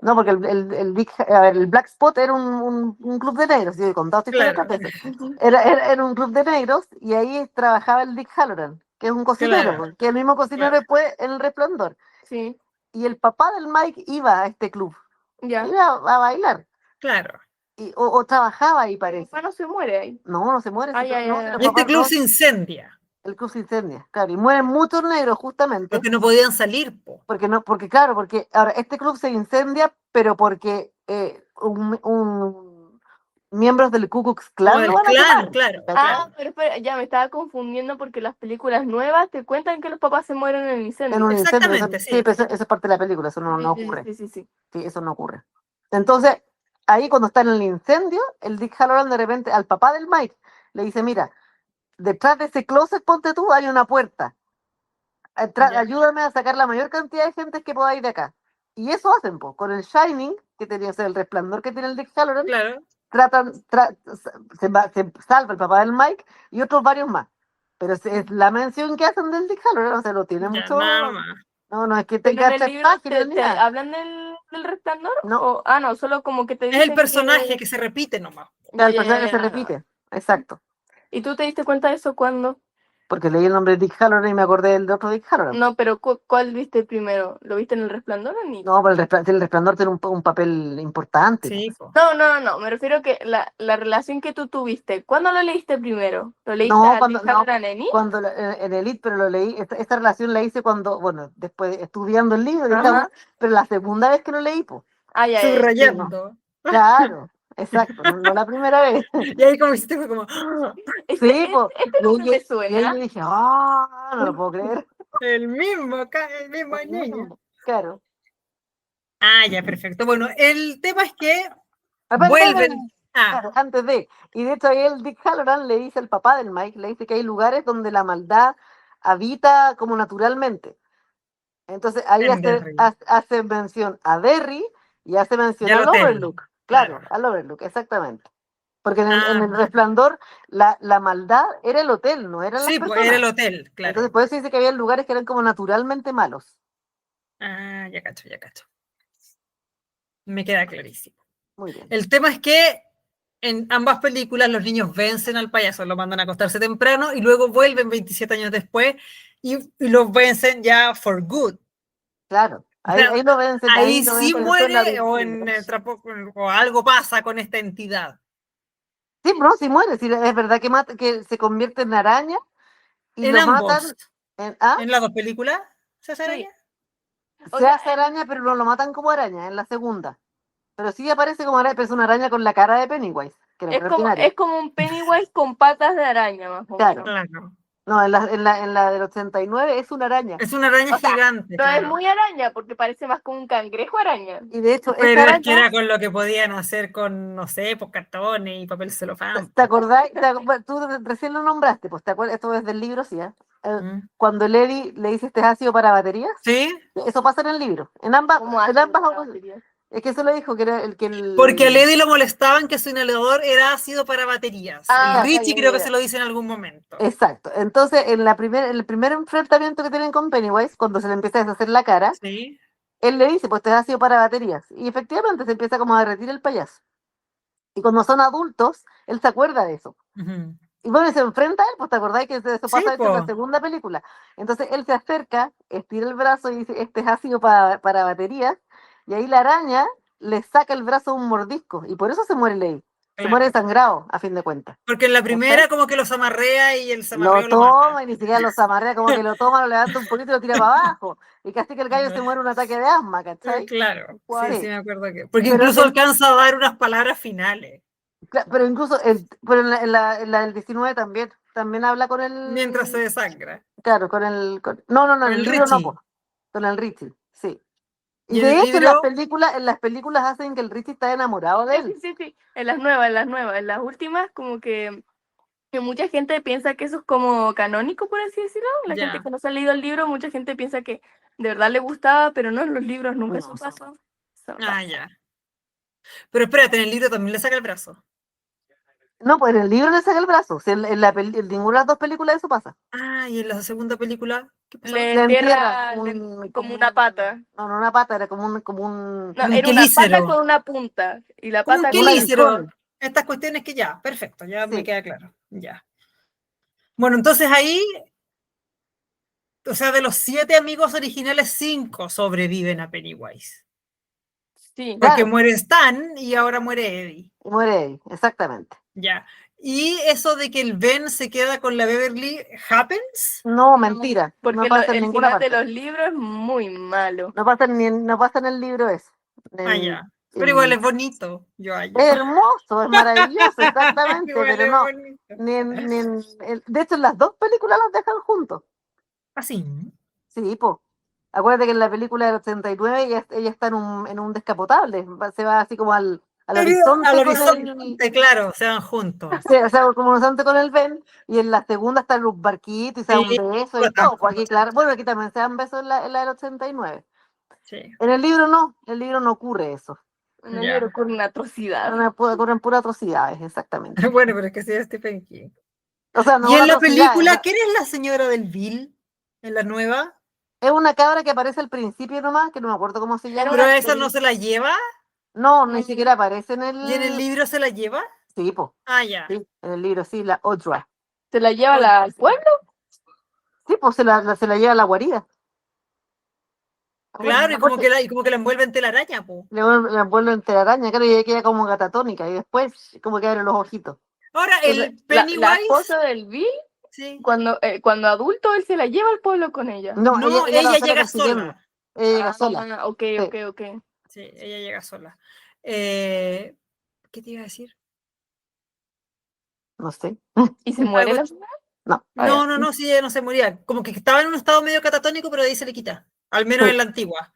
No, porque a ver, el Black Spot era un club de negros, yo he contado esta historia Claro, otras veces. Era un club de negros y ahí trabajaba el Dick Halloran, que es un cocinero, claro, que es el mismo cocinero claro. después en El Resplandor. sí, Y el papá del Mike iba a este club, ya. iba a bailar, Claro. o trabajaba ahí, El parece. papá no se muere ahí. No se muere, Ah, ya, no, ya, los ya. Este papás club no, se incendia el club se incendia, claro, y mueren muchos negros justamente. porque no podían salir, po. Porque no, porque claro, porque ahora este club se incendia, pero porque miembros del Ku Klux Como Klan lo del van a clan, quemar. claro, ¿Cachai? Ah, claro. pero espera, ya me estaba confundiendo porque las películas nuevas te cuentan que los papás se mueren en el En incendio. un incendio, Exactamente, sí, sí. pero eso es parte de la película, eso no Sí, ocurre. sí, sí, sí. Sí, eso no ocurre. Entonces, ahí cuando está en el incendio, el Dick Halloran de repente al papá del Mike le dice, mira, detrás de ese closet, ponte tú, hay una puerta. Ya, Ayúdame a sacar la mayor cantidad de gente que podáis de acá. Y eso hacen, po, con el Shining, que tenía, o sea, el resplandor que tiene el Dick Halloran, claro. se salva el papá del Mike y otros varios más. Pero es la mención que hacen del Dick Halloran, o sea, no tiene Ya, mucho. nada más. No es que Pero tenga en el tres libro páginas ni te nada. hablan del resplandor No, o no, solo como que te Es el dicen personaje que que se repite nomás. ya, el ya, ya, personaje se ya. repite. Exacto. ¿Y tú te diste cuenta de eso cuando? Porque leí el nombre de Dick Halloran y me acordé del de otro Dick Halloran. No, pero ¿cuál viste primero? ¿Lo viste en el resplandor o ni? No, pero el resplandor tiene un papel importante, po. Sí, po. No, me refiero que la relación que tú tuviste, ¿cuándo lo leíste primero? ¿Lo leíste No, al dejar la neni? en Elite, pero lo leí, esta relación la hice cuando, bueno, después estudiando el libro, digamos, Ajá. pero la segunda vez que lo leí, pues. Ah, ya, ya, ya. Sí, no. Subrayando. Claro, exacto, no la primera vez. Y ahí como hiciste fue como ¡ah! Sí, pues. Este nombre me Y ahí yo suena. dije, ah, no lo puedo creer. El mismo, el mismo El ñeño. mismo, claro. Ah, ya, perfecto. Bueno, el tema es que Espera, vuelven. Ah, claro, antes de. Y de hecho, ahí el Dick Halloran le dice al papá del Mike, le dice que hay lugares donde la maldad habita como naturalmente. Entonces ahí en Derry. hace mención a Derry y hace mención Ya el al hotel. Overlook. Claro, Claro. al Overlook, exactamente. Porque en Ah, el Resplandor la maldad era el hotel, no eran las sí, pues era personas. el hotel, Entonces claro. por eso dice que había lugares que eran como naturalmente malos. Ah, ya cacho, ya cacho. Me queda clarísimo. Muy bien. El tema es que en ambas películas los niños vencen al payaso, lo mandan a acostarse temprano y luego vuelven 27 años después y los vencen ya for good. Claro. O sea, Ahí ahí lo sí vencen después en la muere de o, libros. o algo pasa con esta entidad. Sí, no, sí muere, sí, es verdad que se convierte en araña y En lo ambos, matan en ¿ah? en las dos películas, ¿se hace Sí. araña? O Se sea, hace araña, pero no lo matan como araña en la segunda. Pero sí aparece como araña, pero es una araña con la cara de Pennywise, que era muy ordinario. es como un Pennywise con patas de araña, más o Claro. menos. Claro. No, en la del 89 es una araña. Es una araña O sea, gigante, no es claro. muy araña porque parece más como un cangrejo araña. Y de hecho, Pero esa es que araña, era con lo que podían hacer con, no sé, pues cartones y papel celofán. ¿te acordás? Bueno, tú recién lo nombraste, pues te acuerdas, esto es del libro, sí, ¿eh? ¿Mm? Cuando el Eddie le dice este es ácido para baterías, ¿Sí? eso pasa en el libro. En ambas, ¿Cómo en hace ambas la ocasiones. batería? Es que eso lo dijo, que era Porque a Lady lo molestaban que su inhalador era ácido para baterías. El Ah, Richie ya, creo ya, que se ya. lo dice en algún momento. Exacto. Entonces, en el primer enfrentamiento que tienen con Pennywise, cuando se le empieza a deshacer la cara, Sí. él le dice, pues te ha sido para baterías. Y efectivamente se empieza como a derretir el payaso. Y cuando son adultos, él se acuerda de eso. Ujú. Y bueno, y se enfrenta a él, pues te acordáis que eso Sí, pasa de hecho en la pues. segunda película. Entonces él se acerca, estira el brazo y dice, este es ácido para baterías. Y ahí la araña le saca el brazo un mordisco. Y por eso se muere Ley. Se muere Claro. desangrado, a fin de cuentas. Porque en la primera como que los amarrea y el zamarreo Lo lo mata. toma y ni siquiera lo zamarrea, como que lo toma, lo levanta un poquito y lo tira para abajo. Y casi que el gallo se muere un ataque de asma, ¿cachai? Claro, Guay. sí, me acuerdo que. Porque Pero incluso el- alcanza a dar unas palabras finales Pero incluso, pero en la del 19 también habla con mientras se el, desangra. claro, no, Con en el el libro no, Richie. po, con el Richie, sí. Y Y en de el hecho libro, en las películas hacen que el Richie está enamorado de Sí, él. sí, sí. En las nuevas, en las últimas, como que mucha gente piensa que eso es como canónico, por así decirlo. La gente ya. que no se ha leído el libro, mucha gente piensa que de verdad le gustaba, pero no, en los libros nunca No, eso pasó. Eso Ah, pasa. ya. Pero espérate, en el libro también le saca el brazo. no, pues en el libro le saca el brazo. Si en ninguna de las dos películas eso pasa. Ah, y en la segunda película, ¿qué pasaba? Le Le entierra entierra como una pata. no, no una pata, era como No, Como un era una pata quelícero. con una punta. Y la Como un pata un con la... quelícero. aguijón. Estas cuestiones que ya, perfecto, ya me Sí. queda claro. Ya. Bueno, entonces ahí, o sea, de los 7 amigos originales, 5 sobreviven a Pennywise. Sí. Porque Claro, muere Stan y ahora muere Eddie. y muere él, exactamente. Ya. Y eso de que el Ben se queda con la Beverly, ¿happens? No, mentira. Porque No pasa en el ninguna final de parte. los libros es muy malo. No pasa en el libro ese. Ah, En- ya. Pero igual en- es bonito, yo hallo. es hermoso, es maravilloso, exactamente, Igual pero es no. bonito. De hecho, en las dos películas los dejan juntos. Así. Sí, po. Acuérdate que en la película del 89 ella está en un descapotable. Se va así como al Al horizonte con horizonte, claro, se van juntos. sí, o sea, como un horizonte con el Ben. Y en la segunda está en un barquito y se da un Sí, beso y todo. Pues aquí, claro. Bueno, aquí también se dan besos en la del 89. sí, En el libro no ocurre eso. En el libro ya. ocurre una atrocidad. Ocurren puras atrocidades, exactamente. Bueno, pero es que sí es Stephen King. O sea, no Y una en la atrocidad, película, ¿quién es la señora del Bill? En la nueva. es una cabra que aparece al principio nomás, que no me acuerdo cómo se Era llama. Pero una esa no se la lleva. No, ni Mm, siquiera aparece en ¿Y en el el... libro se la lleva? Sí, po, Ah, ya. sí, en el libro, sí, la Audra. ¿Se la lleva Oye, al pueblo? Sí, pues se la lleva a la guarida. claro, Aparte, y como que la envuelve en telaraña, po. le envuelve en telaraña, claro, y ella queda como gatatónica, y después como que abre los ojitos. Ahora, Entonces, el la Pennywise, esposa del Bill, sí. cuando adulto, él se la lleva al pueblo con ella. No, No, ella lo ella saca llega persiguiendo. sola. Ella llega sola. Ok, Sí. ok, ok. Sí, ella llega sola. ¿Qué te iba a decir? No sé. ¿Y se muere Algo. la señora? No. Ah, ya. No, sí, ella no se moría. Como que estaba en un estado medio catatónico, pero de ahí se le quita. Al menos Sí, en la antigua.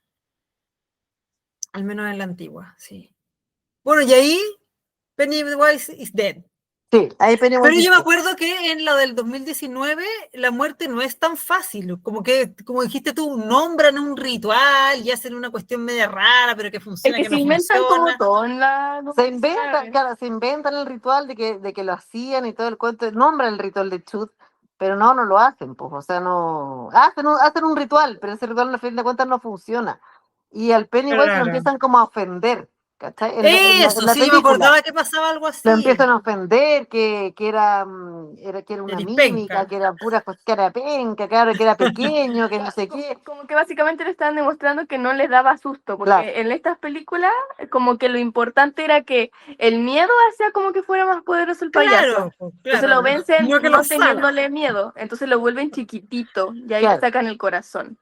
Al menos en la antigua, sí. Bueno, y ahí Pennywise is dead. sí, ahí Pero Pennywise yo me dice, acuerdo que en la del 2019 la muerte no es tan fácil. Como que, como dijiste tú, nombran un ritual y hacen una cuestión media rara, pero que Es funciona, que que se no inventan como funciona. todo en la claro, se inventan el ritual de que lo hacían y todo el cuento, nombran el ritual de Chut, pero no lo hacen, pues, o sea, no, hacen un ritual, pero ese ritual al fin de cuentas no funciona. Y al Pennywise lo Claro. empiezan como a ofender, ¿cachai? En Eso, la sí, yo me película. acordaba que pasaba algo Lo así. empiezan a ofender, que era una Eres mímica, penca. que era pura que era penca, claro, que era pequeño, que no sé qué. Como que básicamente le estaban demostrando que no les daba susto, porque Claro, en estas películas como que lo importante era que el miedo hacía como que fuera más poderoso el payaso. Claro, pues, Entonces claro, lo vencen no que lo no salva. teniéndole miedo, entonces lo vuelven chiquitito y ahí le claro. sacan el corazón.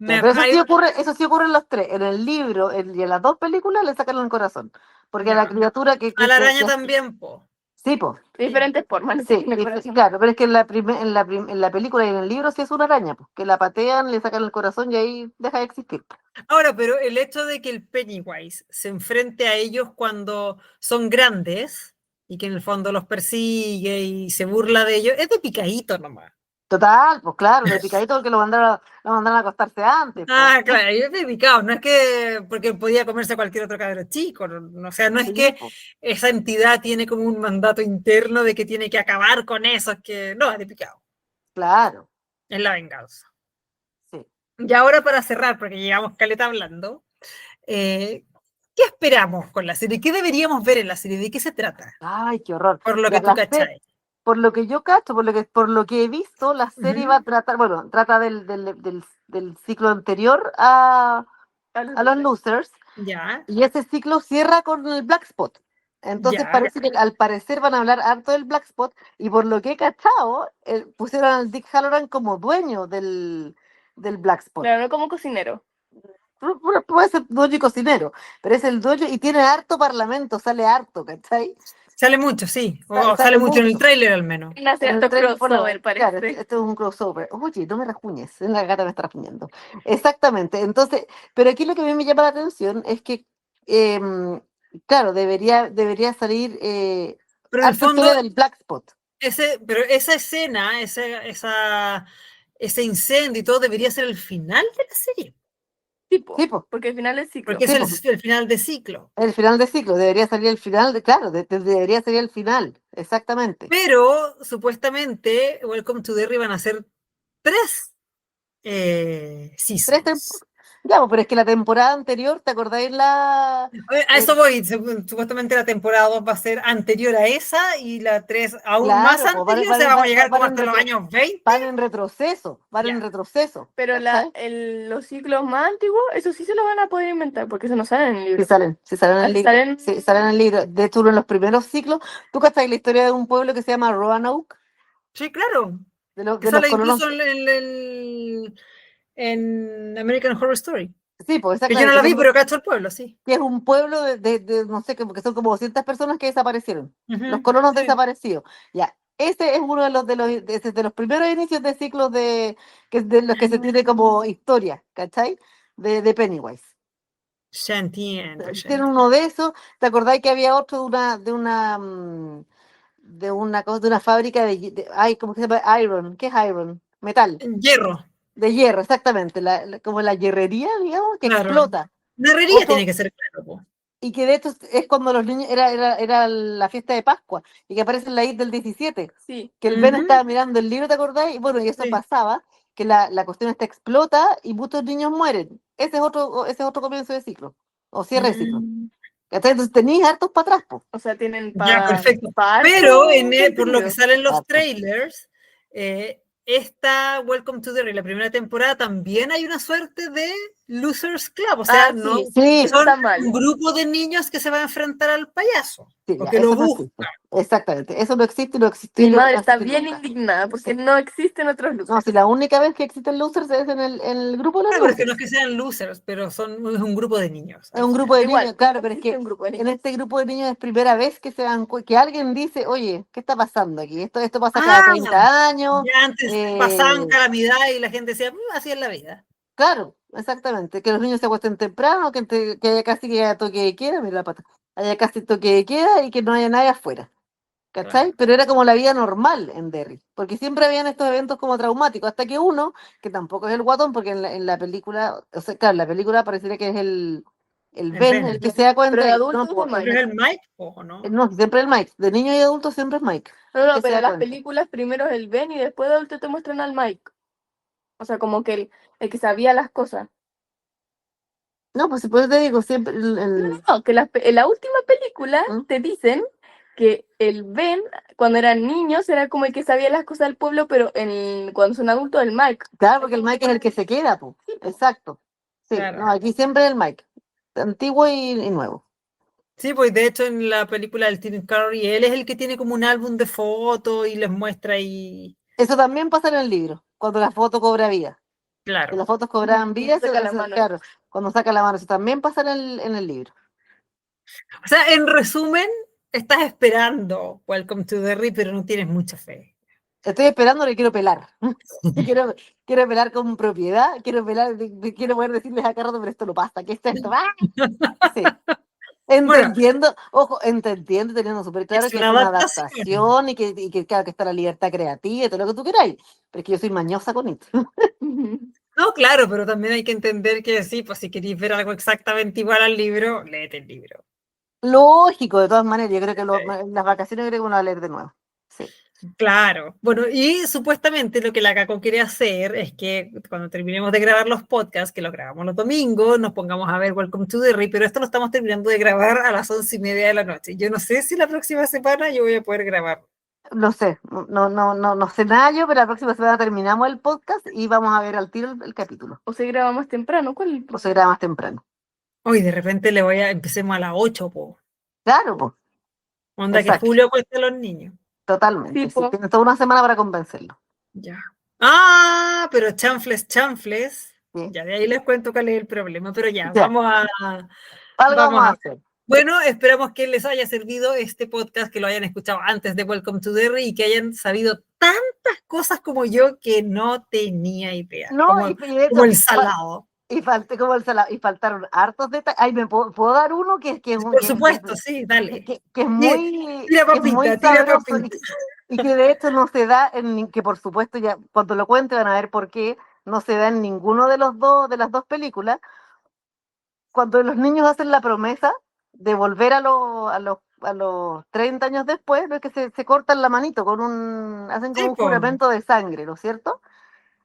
Pero eso sí ocurre en los tres. En el libro y en las dos películas le sacan el corazón. Porque a la ya. criatura A la araña también, po. sí, pues. De diferentes formas le Sí, sacan el corazón. claro, pero es que en la película y en el libro sí es una araña, pues, que la patean, le sacan el corazón y ahí deja de existir. Ahora, pero el hecho de que el Pennywise se enfrente a ellos cuando son grandes y que en el fondo los persigue y se burla de ellos, es de picadito nomás. Total, pues claro, de picadito porque lo mandaron a acostarse antes, pues. Ah, claro, es de picado, no es que porque podía comerse a cualquier otro cabro chico, o sea, no es Sí, que pues, esa entidad tiene como un mandato interno de que tiene que acabar con eso, es que no, es de picado, claro, es la venganza. sí. Y ahora para cerrar, porque llegamos caleta hablando, ¿qué esperamos con la serie? ¿Qué deberíamos ver en la serie? ¿De qué se trata? Ay, qué horror. Por lo Ya, que tú cachai. por lo que yo cacho, por lo que he visto, la serie va Ujú. a tratar, bueno, trata del ciclo anterior A los a los dos. Losers, Ya. y ese ciclo cierra con el Black Spot. Entonces Ya. parece que al parecer van a hablar harto del Black Spot y por lo que he cachado, pusieron al Dick Halloran como dueño del Black Spot. Claro, no como cocinero. Puede ser dueño y cocinero, pero es el dueño y tiene harto parlamento, sale harto, ¿cachai? Sale mucho, sí. O Sale sale mucho en el mucho. tráiler al menos. Tiene En el cierto trailer, bueno, crossover, claro, parece. esto es un crossover. Oye, no me rasguñes, la gata me está rasguñando. Exactamente, entonces, pero aquí lo que a mí me llama la atención es que, claro, debería salir Pero en el harta fondo, historia del Black Spot. pero esa escena, ese incendio y todo debería ser el final de la serie. Tipo, Sí, po, porque al final es ciclo. Porque es sí, el final de ciclo. el final de ciclo, debería salir el final, claro, debería salir el final, exactamente. Pero supuestamente, Welcome to Derry van a ser 3 Tres seasons. Ya, pues, pero es que la temporada anterior, ¿te acordáis A eso voy. Supuestamente la temporada 2 va a ser anterior a esa y la 3 aún más Claro, pues anterior. O sea, vamos a llegar como hasta los años 20. van en retroceso, Ya. Pero ¿cachai? los ciclos más antiguos, eso sí se lo van a poder inventar, porque eso no sale en el libro. Sí salen en el libro. Salen- Sí, salen en el libro. De hecho, uno de los primeros ciclos, ¿tú cachai la historia de un pueblo que se llama Roanoke? Sí, claro. De Que los sale colonos. incluso en American Horror Story. Sí, pues Que yo no exactamente. la vi, pero cacho el pueblo, sí. Que es un pueblo no sé, que son como 200 personas que desaparecieron. Los Ujú, colonos sí. desaparecidos. Ya. Ese es uno de los primeros inicios de ciclos de los que se tiene como historia, ¿cachai? De Pennywise. Ya entiendo, ya Tiene entiendo. uno de esos. ¿Te acordáis que había otro de una fábrica ay, ¿cómo que se llama? Iron. ¿Qué es Iron? Metal. Hierro, De hierro, exactamente. Como la hierrería, digamos, que claro. explota. Una herrería tiene Otro, que ser claro, po. y que de hecho es cuando los niños, era la fiesta de Pascua, y que aparece en la isla del 17 Sí. que el Ben Ujú, estaba mirando el libro, ¿te acordáis? Y bueno, y eso sí. pasaba, que la cuestión esta explota y muchos niños mueren. Ese es otro comienzo de ciclo, o cierre de ciclo. Mm, ¿Cachai? Entonces tenéis hartos para atrás, po. O sea, tienen ya, para perfecto. Pero harto por lo que contenido. salen los Harto. trailers, esta Welcome to Derry, la primera temporada, también hay una suerte de Losers Club. O sea, no Sí, Sí, eso son está mal. un grupo de niños que se van a enfrentar al payaso. sí, O ya, que lo eso no buscan. existe. Exactamente, eso no existe y no existió Mi y no va madre a está existir bien nunca. indignada porque Sí. no existen otros No, losers. si la única vez que existen losers es en el grupo de los Claro, pero es que no losers. es que sean losers, pero es un grupo de niños Es al un grupo final. de Igual, niños, claro, pero es existe que un grupo de en niños. este grupo de niños es primera vez que que alguien dice, oye, ¿qué está pasando aquí? Esto pasa cada Ah, 30 años. ya antes pasaban eh, calamidad y la gente decía, así es la vida. claro, exactamente. Que los niños se acuesten temprano, que haya casi que haya toque de queda, mira la pata, haya casi toque de queda y que no haya nadie afuera. ¿Cachai? Claro. Pero era como la vida normal en Derry, porque siempre habían estos eventos como traumáticos, hasta que uno, que tampoco es el guatón, porque en la película, o sea, claro, en la película parecería que es el El Ben el Ben. que se da Pero cuenta, de y no, adultos es po, ¿Siempre Mike. es el Mike? ¿O no? no, siempre el Mike, de niño y de adulto siempre es Mike, No, que se pero en da las cuenta. películas primero es el Ben y después de adulto te muestran al Mike. O sea, como que el que sabía las cosas. No, pues por eso te digo, siempre No, que en la última película ¿Mm? te dicen que el Ben, cuando eran niños, era como el que sabía las cosas del pueblo, pero cuando son adultos, el Mike. Claro, porque el Mike es el que se queda, pues, exacto. Sí, Claro. no, aquí siempre el Mike, antiguo y nuevo. Sí, pues de hecho en la película del Tim Curry, él es el que tiene como un álbum de fotos y les muestra ahí. Eso también pasa en el libro, cuando la foto cobra vida. Que Claro. las fotos cobraban vida, Saca la mano. claro, cuando saca la mano, eso también pasa en el libro. O sea, en resumen, estás esperando Welcome to Derry, pero no tienes mucha fe. Estoy esperando, le quiero pelar. quiero, quiero pelar con propiedad, quiero pelar, quiero poder decirles a Carlos, pero esto no pasa, ¿qué es esto? ¡Ah! Sí, Bueno, entendiendo, ojo, entendiendo, teniendo súper claro es que una es una adaptación. adaptación claro, que está la libertad creativa y todo lo que tú queráis, pero es que yo soy mañosa con esto. No, claro, pero también hay que entender que sí, pues si queréis ver algo exactamente igual al libro, léete el libro. Lógico, de todas maneras, yo creo que Sí. las vacaciones creo que uno va a leer de nuevo. Sí. Claro. Bueno, y supuestamente lo que la Caco quiere hacer es que cuando terminemos de grabar los podcasts, que los grabamos los domingos, nos pongamos a ver Welcome to Derry, pero esto lo estamos terminando de grabar a las 11:30 de la noche. Yo no sé si la próxima semana yo voy a poder grabar. No sé, no sé nada yo, pero la próxima semana terminamos el podcast y vamos a ver al tiro el capítulo. O se graba más temprano. ¿Cuál es el O se graba más temprano. Hoy de repente empecemos a las 8, po. Claro, pues. Onda que Exacto. Julio cueste a los niños. Totalmente. Sí, Sí, po. tienes toda una semana para convencerlo. Ya. Ah, pero chanfles. Sí. Ya de ahí les cuento cuál es el problema, pero ya, Ya. vamos a... Algo Vamos vamos a a hacer. Bueno, esperamos que les haya servido este podcast, que lo hayan escuchado antes de Welcome to Derry y que hayan sabido tantas cosas como yo que no tenía idea, No, como, y de como hecho, el salado. y faltaron hartos detalles. Ay, ¿puedo dar uno Por supuesto, sí, dale. que es Tira muy tira sabroso papita. y que de hecho no se da que por supuesto ya cuando lo cuente van a ver por qué no se da en ninguno de las dos películas. Cuando los niños hacen la promesa de volver a los 30 años después, no es que se cortan la manito hacen como Sí, un po. juramento de sangre, ¿no es cierto?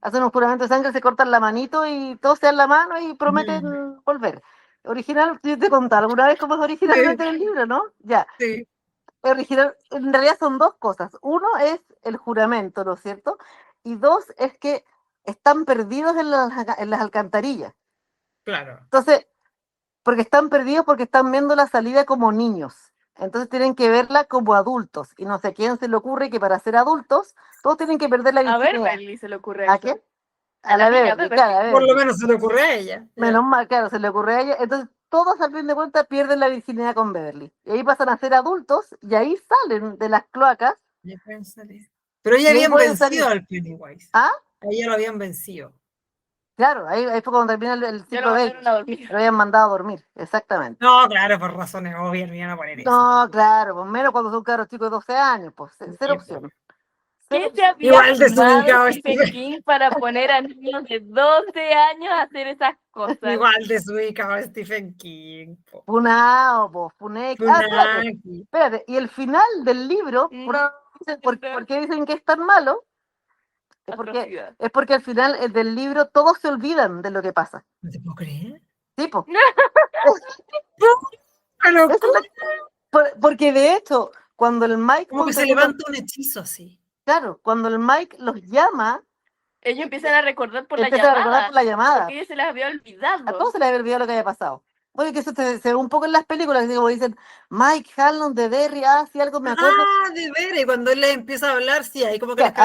Hacen un juramento de sangre, se cortan la manito y todos se dan la mano y prometen volver. Original, yo te conté alguna vez cómo es originalmente en el libro, ¿no? Ya. Sí. Original, en realidad son dos cosas. Uno es el juramento, ¿no es cierto? Y dos es que están perdidos en las alcantarillas. Claro. Entonces, porque están perdidos porque están viendo la salida como niños. Entonces tienen que verla como adultos. Y no sé a quién se le ocurre que para ser adultos todos tienen que perder la A ver, virginidad. Beverly se le ocurre ¿A eso. quién? A A la la niña Beverly, Beverly. claro, a Por lo Beverly. menos se le ocurre a ella. Menos mal, claro, se le ocurre a ella. Entonces todos al fin de cuentas pierden la virginidad con Beverly. Y ahí pasan a ser adultos y ahí salen de las cloacas Ya pueden salir. Pero ya y ahí habían pueden vencido salir. al Pennywise. ¿Ah? Ahí ya lo habían vencido. Claro, ahí fue cuando termina el Ya ciclo lo de mandaron ellos. a dormir. Lo habían mandado a dormir, exactamente. No, claro, por razones obvias no iban a poner eso. No, claro, pues menos cuando son cabros chicos de 12 años, pues cero Sí, opción. ¿Qué se opción. había Igual fumado desubicado Stephen Stephen. King para poner a niños de 12 años a hacer esas cosas? Igual desubicado Stephen King. Po. Funao, po, Funeki. Ah, Funaki. espérate. Y el final del libro, No, ¿por qué dicen que es tan malo? atrocidad. Es porque al final del libro todos se olvidan de lo que pasa. ¿No te puedo creer? ¿Sí, po? ¡Qué loco! Esa es porque de hecho, cuando el Mike, Como que ponte se tú, levanta un hechizo así. claro, cuando el Mike los llama, Ellos empiezan a recordar por la empiezan a recordar llamada. por la llamada. Porque ellos se les había A olvidado. todos se les había olvidado lo que había pasado. Bueno, que eso se ve un poco en las películas, así como dicen, Mike Hanlon de Derry, sí, algo me acuerdo. Ah, de ver, y cuando él les empieza a hablar, sí, ahí como que Ya, les cae.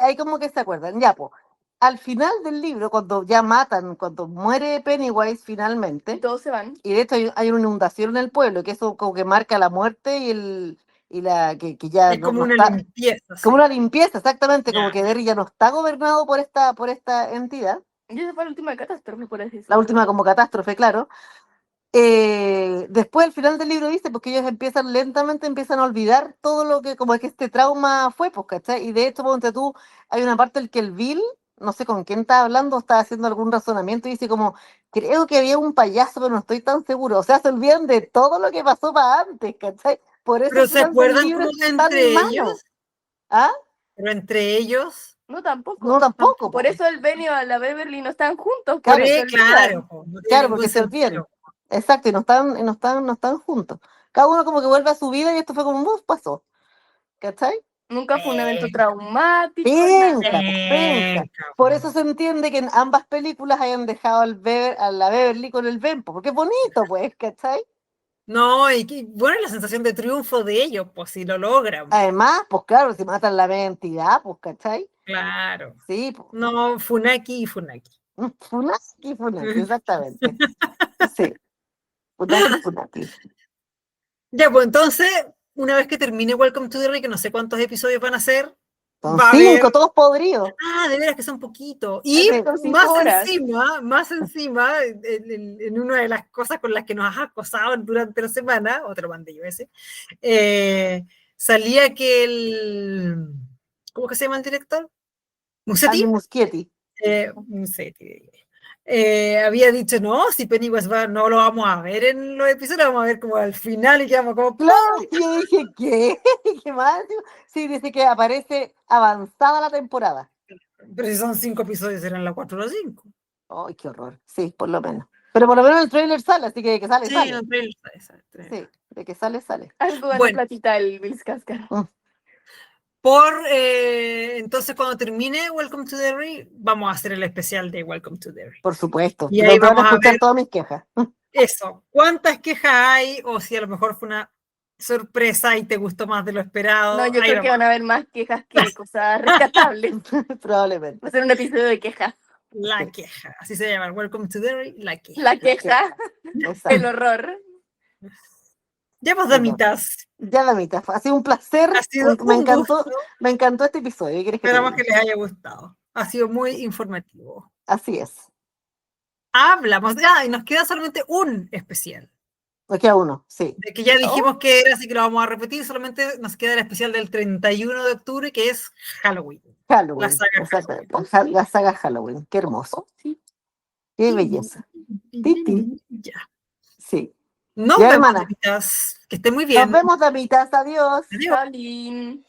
ahí como que se acuerdan. Ya, pues. Al final del libro, cuando ya matan, cuando muere Pennywise Y finalmente, todos se van. y de hecho hay una inundación en el pueblo, que eso como que marca la muerte que ya Es como no una está, limpieza. como Sí. una limpieza, exactamente, como Ya. que Derry ya no está gobernado por esta entidad, Y esa fue la última catástrofe, por así la decirlo. última como catástrofe, claro. Después al final del libro dice, porque ellos lentamente empiezan a olvidar todo lo que, como es que este trauma fue, pues, ¿cachai? Y de hecho, ponte tú, hay una parte en que el Bill, no sé con quién estaba hablando, estaba haciendo algún razonamiento y dice como, creo que había un payaso, pero no estoy tan seguro. O sea, se olvidan de todo lo que pasó para antes, ¿cachai? Por eso Pero el ¿se final del acuerdan libro como es de tan entre malo. ellos? ¿Ah? Pero entre ellos. No, tampoco. No, tampoco, Por po. eso el Benny o la Beverly no están juntos. Claro, Porque se olvidan. Claro, po, no tiene Claro, ningún porque se olvidan. sentido. Exacto, y no están juntos. Cada uno como que vuelve a su vida y esto fue como un pasó. ¿Cachai? Nunca fue un evento Penca, traumático. Penca, Nada. pues, penca. penca, Por po. eso se entiende que en ambas películas hayan dejado a la Beverly con el Bempo, porque es bonito, pues, ¿cachai? No, y bueno, la sensación de triunfo de ellos, pues si lo logran. Además, pues claro, si matan la media entidad, pues, ¿cachai? Claro. Sí, pues. No, Funaki y Funaki. Funaki, exactamente. Sí, Funaki. Ya, pues entonces, una vez que termine Welcome to the Ring, que no sé cuántos episodios van a ser, Son va a haber. 5, todos podridos. Ah, de veras que son poquitos. Y Sí. Son 5 horas. más encima, en una de las cosas con las que nos has acosado durante la semana, o te lo mandé yo ese, salía que ¿cómo que se llama el director? Andy Musetti. Muschietti. Musetti. Había dicho, no, si Pennywise no lo vamos a ver en los episodios, vamos a ver como al final y quedamos como, Claro, y yo dije, ¿qué? ¿Qué más? Sí, dice que aparece avanzada la temporada. pero si son 5 episodios, serán las 4 o las 5. Ay, qué horror. Sí, por lo menos. Pero por lo menos el trailer sale, así que de que sale, Sí, sale. no, trailer, Sí, de que sale, sale. Algo ganó Bueno. platita el Bill Skarsgård. Entonces, cuando termine Welcome to Derry, vamos a hacer el especial de Welcome to Derry. Por supuesto. Y ahí Donde van vamos a escuchar ver todas mis quejas. eso, cuántas quejas hay, o si a lo mejor fue una sorpresa y te gustó más de lo esperado. No, yo Ahí creo que nomás. van a haber más quejas que cosas rescatables. Probablemente. Va a ser un episodio de quejas. La Sí. queja, así se llama. Welcome to Derry, la queja. La queja, Exacto. el horror. Ya pues, Bueno. damitas, Ya, Damita, ha sido un placer. ha sido Me un encantó, gusto. me encantó este episodio. ¿Qué quieres que te Esperamos que diga? les haya gustado. Ha sido muy informativo. Así es. Hablamos, y nos queda solamente un especial. Me queda uno, sí. De que ya dijimos que era, así que lo vamos a repetir. Solamente nos queda el especial del 31 de octubre, que es Halloween. Halloween. La saga Exacto. Halloween. La saga Halloween. Qué hermoso. Sí. Qué belleza. Titi. Ya. Sí. Nos Ya, vemos, hermana. damitas. Que estén muy Nos bien. vemos, damitas. Adiós. Adiós. Salín.